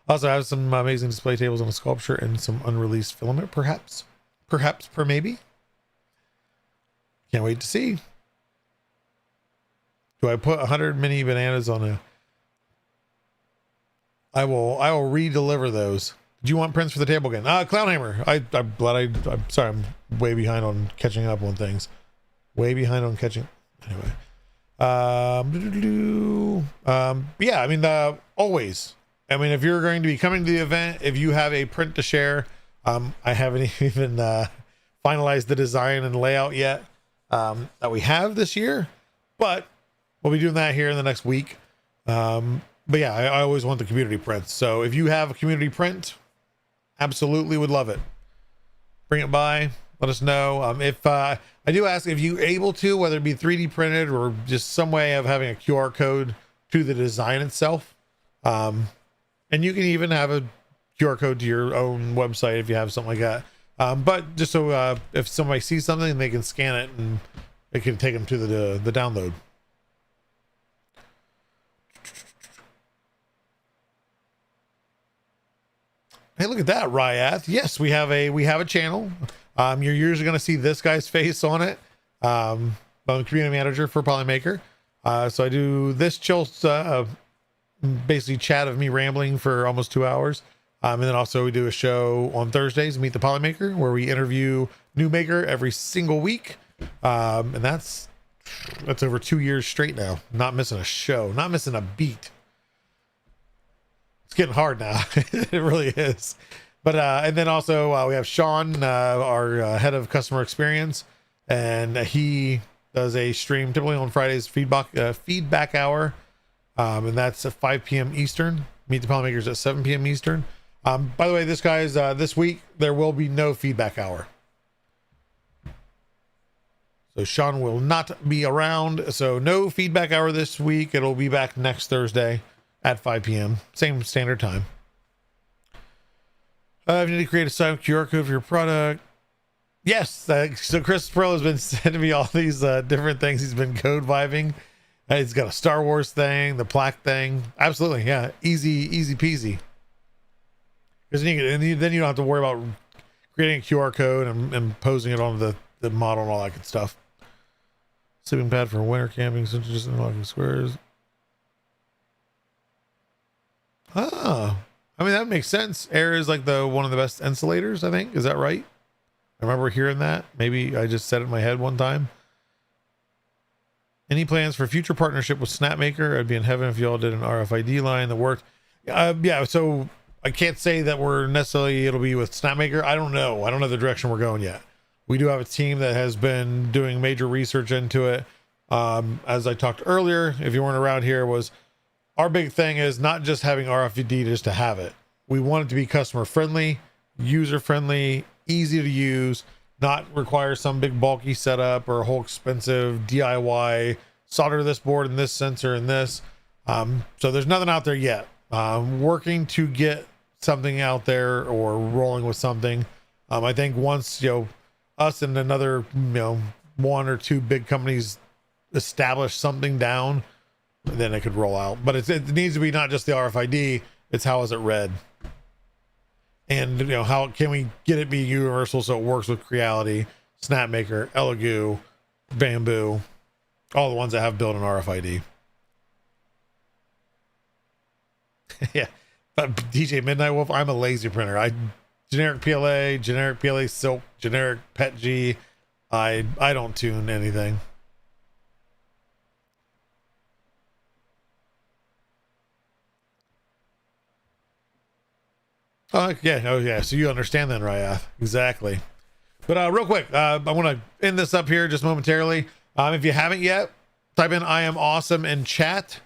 Also, I have some amazing display tables on a sculpture and some unreleased filament, perhaps per maybe. Can't wait to see. Do I put 100 mini bananas on a? I will re-deliver those. Do you want prints for the table again? Clownhammer. I'm sorry, I'm way behind on catching up on things. Anyway. Yeah, I mean, always. I mean, if you're going to be coming to the event, if you have a print to share, I haven't even finalized the design and layout yet that we have this year, but we'll be doing that here in the next week. But yeah, I always want the community prints. So if you have a community print, absolutely would love it. Bring it by. Let us know. If I do ask if you're able to, whether it be 3D printed or just some way of having a QR code to the design itself. And you can even have a QR code to your own website if you have something like that. But just so if somebody sees something, they can scan it and it can take them to the download. Hey, look at that, Ryath. Yes, we have a channel. You're usually going to see this guy's face on it. I'm the community manager for Polymaker. So I do this chill, basically chat of me rambling for almost 2 hours. And then also we do a show on Thursdays, Meet the Polymaker, where we interview new maker every single week. And that's over 2 years straight now. Not missing a show, not missing a beat. It's getting hard now. It really is. But and then also we have Sean, our head of customer experience, and he does a stream typically on Fridays, feedback hour, and that's at 5 p.m. Eastern. Meet the Polymakers at 7 p.m. Eastern. By the way, this week there will be no feedback hour, so Sean will not be around. So no feedback hour this week. It'll be back next Thursday at 5 p.m. Same standard time. If you need to create a site QR code for your product. Yes. So Chris Pro has been sending me all these different things. He's been code vibing. He's got a Star Wars thing, the plaque thing. Absolutely. Yeah. Easy peasy. Because then you don't have to worry about creating a QR code and posting it on the model and all that good stuff. Sleeping pad for winter camping, just unlocking squares. Ah, I mean, that makes sense. Air is like one of the best insulators, I think. Is that right? I remember hearing that. Maybe I just said it in my head one time. Any plans for future partnership with Snapmaker? I'd be in heaven if y'all did an RFID line that worked. Yeah, so I can't say that it'll be with Snapmaker. I don't know. I don't know the direction we're going yet. We do have a team that has been doing major research into it. As I talked earlier, if you weren't around here, our big thing is not just having RFID just to have it. We want it to be customer friendly, user friendly, easy to use, not require some big bulky setup or a whole expensive DIY solder this board and this sensor and this. So there's nothing out there yet. Working to get something out there or rolling with something. I think once, us and another, one or two big companies establish something down, then it could roll out. But it needs to be not just the RFID, it's how is it read, and how can we get it be universal so it works with Creality, Snapmaker, Elegoo, Bamboo, all the ones that have built an RFID. Yeah, but DJ Midnight Wolf, I'm a lazy printer. Generic PLA Silk, generic PETG. I don't tune anything. Oh yeah. So you understand then, Ryath. Exactly. But real quick, I want to end this up here just momentarily. If you haven't yet, type in "I am awesome" in chat,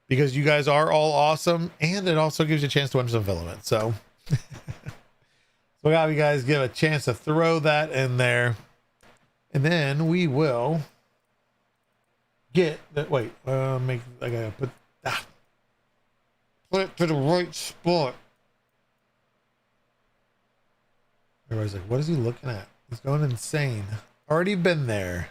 because you guys are all awesome, and it also gives you a chance to win some filament. So, have you guys give a chance to throw that in there, and then we will get that. Wait, I gotta put it to the right spot. Everybody's like, what is he looking at? He's going insane. Already been there.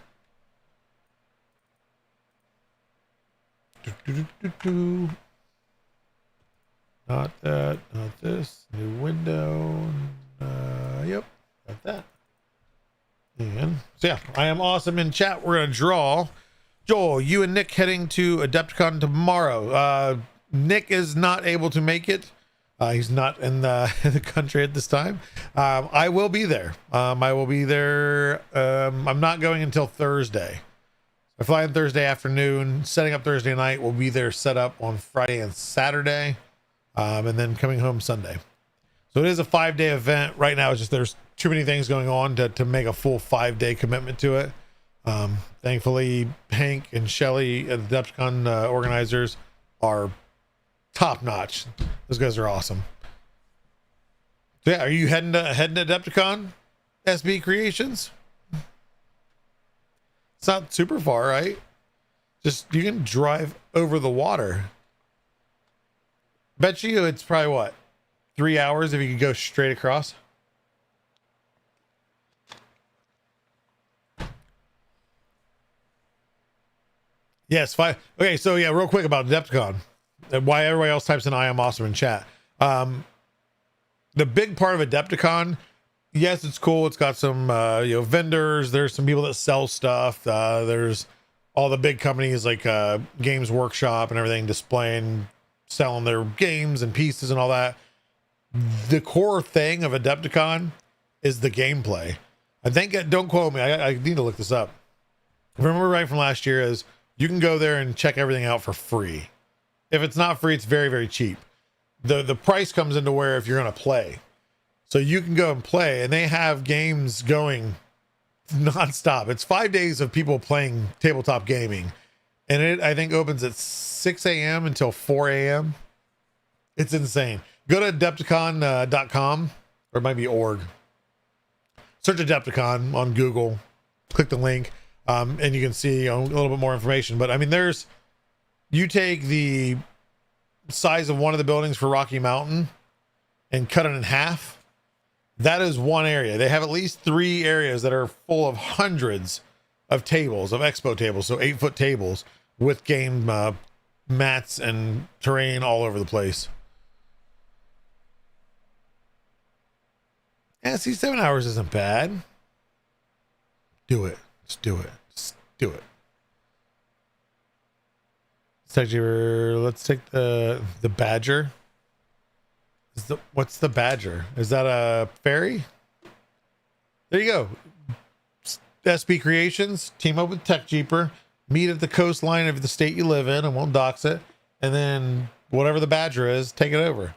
Not that, not this. New window. Yep, got that. And so yeah, I am awesome in chat. We're gonna draw. Joel, you and Nick heading to Adepticon tomorrow. Nick is not able to make it. He's not in the country at this time. I will be there. I'm not going until Thursday. I fly in Thursday afternoon, setting up Thursday night. We'll be there set up on Friday and Saturday, and then coming home Sunday. So it is a 5-day event. Right now, it's just there's too many things going on to make a full 5-day commitment to it. Thankfully, Hank and Shelly at the Adepticon organizers are top notch. Those guys are awesome. So yeah, are you heading to Adepticon, SB Creations? It's not super far, right? Just you can drive over the water. Bet you it's probably what, 3 hours if you could go straight across. Yes, 5. Okay, so yeah, real quick about Adepticon. Why everybody else types in "I am awesome" in chat. the big part of Adepticon, yes, it's cool. It's got some vendors. There's some people that sell stuff. There's all the big companies like Games Workshop and everything displaying, selling their games and pieces and all that. The core thing of Adepticon is the gameplay. I think, don't quote me, I need to look this up. If I remember right from last year, is you can go there and check everything out for free. If it's not free, it's very, very cheap. The price comes into where if you're going to play. So you can go and play, and they have games going nonstop. It's 5 days of people playing tabletop gaming. And it, I think, opens at 6 a.m. until 4 a.m. It's insane. Go to Adepticon.com, or it might be org. Search Adepticon on Google. Click the link, and you can see a little bit more information. But I mean, you take the size of one of the buildings for Rocky Mountain and cut it in half. That is one area. They have at least 3 areas that are full of hundreds of tables, of expo tables, so 8-foot tables with game mats and terrain all over the place. Yeah, see, 7 hours isn't bad. Do it. Just do it. Just do it. Let's take the Badger. What's the Badger? Is that a ferry? There you go. SB Creations, team up with Tech Jeeper, meet at the coastline of the state you live in, and won't dox it. And then whatever the Badger is, take it over.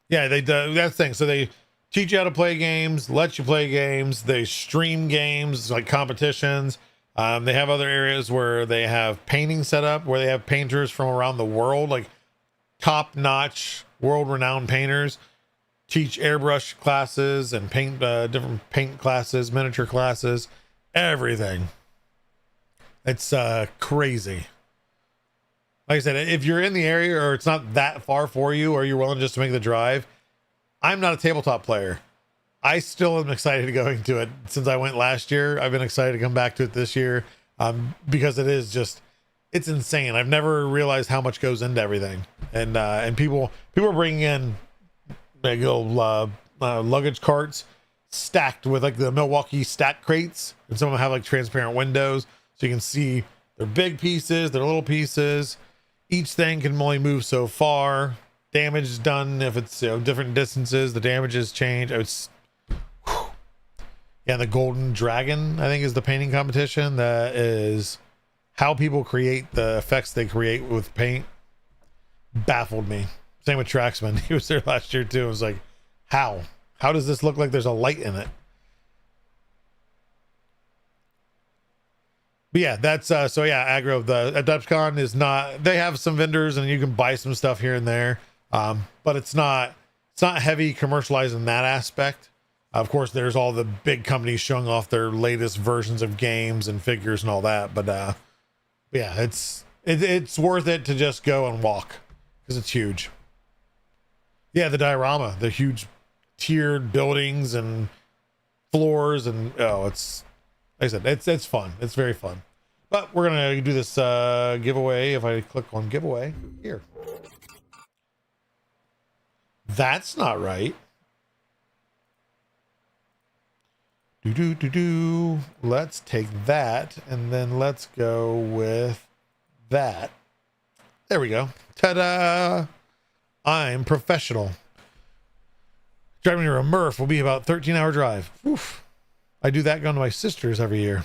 Yeah, they do. That's the thing. So they teach you how to play games, let you play games. They stream games like competitions. They have other areas where they have painting set up, where they have painters from around the world, like top-notch, world-renowned painters, teach airbrush classes and paint different paint classes, miniature classes, everything. It's crazy. Like I said, if you're in the area or it's not that far for you, or you're willing just to make the drive, I'm not a tabletop player. I still am excited to going to it. Since I went last year, I've been excited to come back to it this year, because it is just, it's insane. I've never realized how much goes into everything, and people are bringing in like little luggage carts stacked with like the Milwaukee stack crates, and some of them have like transparent windows so you can see their big pieces, their little pieces. Each thing can only move so far. Damage is done if it's different distances. The damages change. It's yeah, the Golden Dragon, I think, is the painting competition. That is how people create the effects they create with paint. Baffled me. Same with Traxman. He was there last year too. I was like, how does this look like there's a light in it? But yeah, that's so yeah, Aggro, the Adepticon is not, they have some vendors and you can buy some stuff here and there, but it's not heavy commercialized in that aspect. Of course, there's all the big companies showing off their latest versions of games and figures and all that, but yeah, it's worth it to just go and walk because it's huge. Yeah, the diorama, the huge tiered buildings and floors, and it's, like I said, it's fun. It's very fun. But we're gonna do this giveaway. If I click on giveaway here, that's not right. Let's take that and then let's go with that. There we go. Ta-da! I'm professional. Driving to a Murph will be about 13-hour drive. Oof. I do that going to my sister's every year.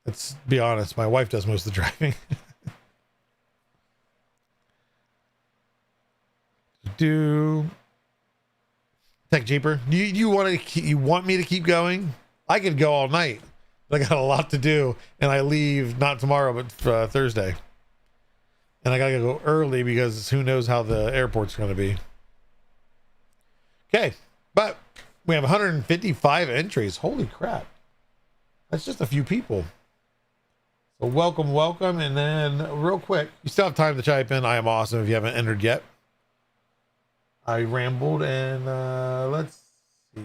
Let's be honest, my wife does most of the driving. Tech Jeeper, you want me to keep going? I could go all night. I got a lot to do, and I leave not tomorrow but Thursday. And I gotta go early because who knows how the airport's gonna be. Okay, but we have 155 entries. Holy crap. That's just a few people. So welcome. And then real quick, you still have time to type in I am awesome if you haven't entered yet. I rambled, and let's see.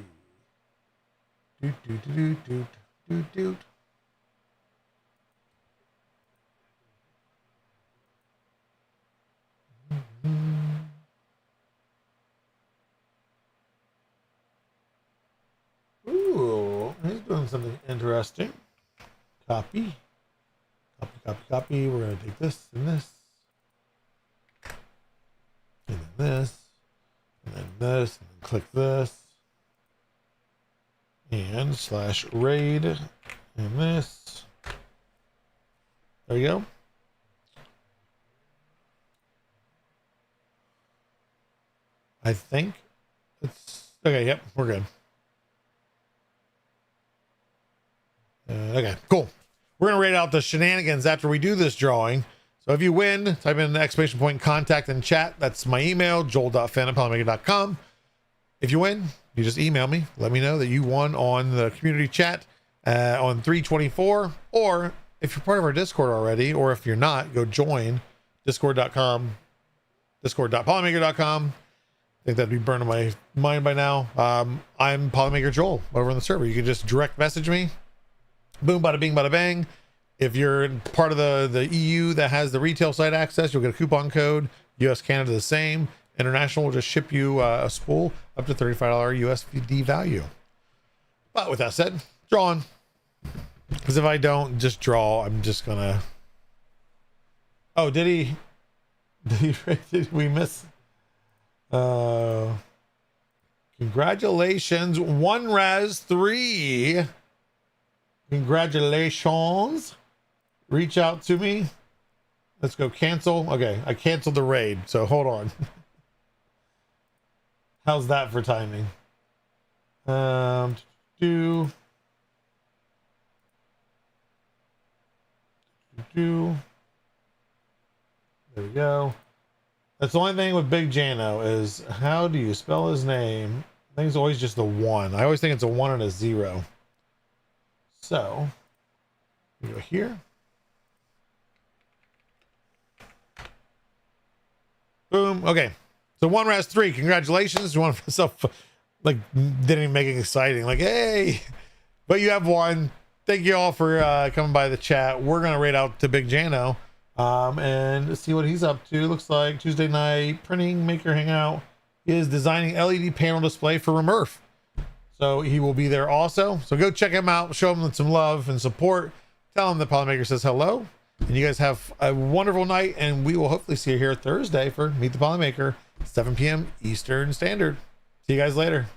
something interesting. Copy. Copy, copy, copy. We're going to take this and this. And then this. And then this. And then click this. And slash raid. And this. There you go. I think it's okay. Yep, we're good. Okay, cool. We're gonna rate out the shenanigans after we do this drawing. So if you win, type in exclamation point contact in chat. That's my email, joel.fan@polymaker.com. If you win, you just email me. Let me know that you won on the community chat on 324. Or if you're part of our Discord already, or if you're not, go join discord.com, discord.polymaker.com. I think that'd be burning my mind by now. I'm Polymaker Joel over on the server. You can just direct message me. Boom, bada bing, bada bang. If you're part of the EU that has the retail site access, you'll get a coupon code. US, Canada, the same. International will just ship you a spool up to $35 USD value. But with that said, draw on. Because if I don't just draw, I'm just gonna. Oh, did we miss? Congratulations, one Raz 3. Congratulations. Reach out to me. Let's go cancel. Okay, I canceled the raid, so hold on. How's that for timing? Do there we go. That's the only thing with Big Jano is how do you spell his name? I think it's always just the 1. I always think it's a 1 and a 0. So we go here. Boom. Okay. So one Raz 3. Congratulations. One for myself. Like didn't even make it exciting. Like, hey, but you have one. Thank you all for coming by the chat. We're gonna rate out to Big Jano. And see what he's up to. Looks like Tuesday night printing maker hangout is designing LED panel display for Remurf. So he will be there also. So go check him out, show him some love and support. Tell him the Polymaker says hello. And you guys have a wonderful night. And we will hopefully see you here Thursday for Meet the Polymaker, 7 p.m. Eastern Standard. See you guys later.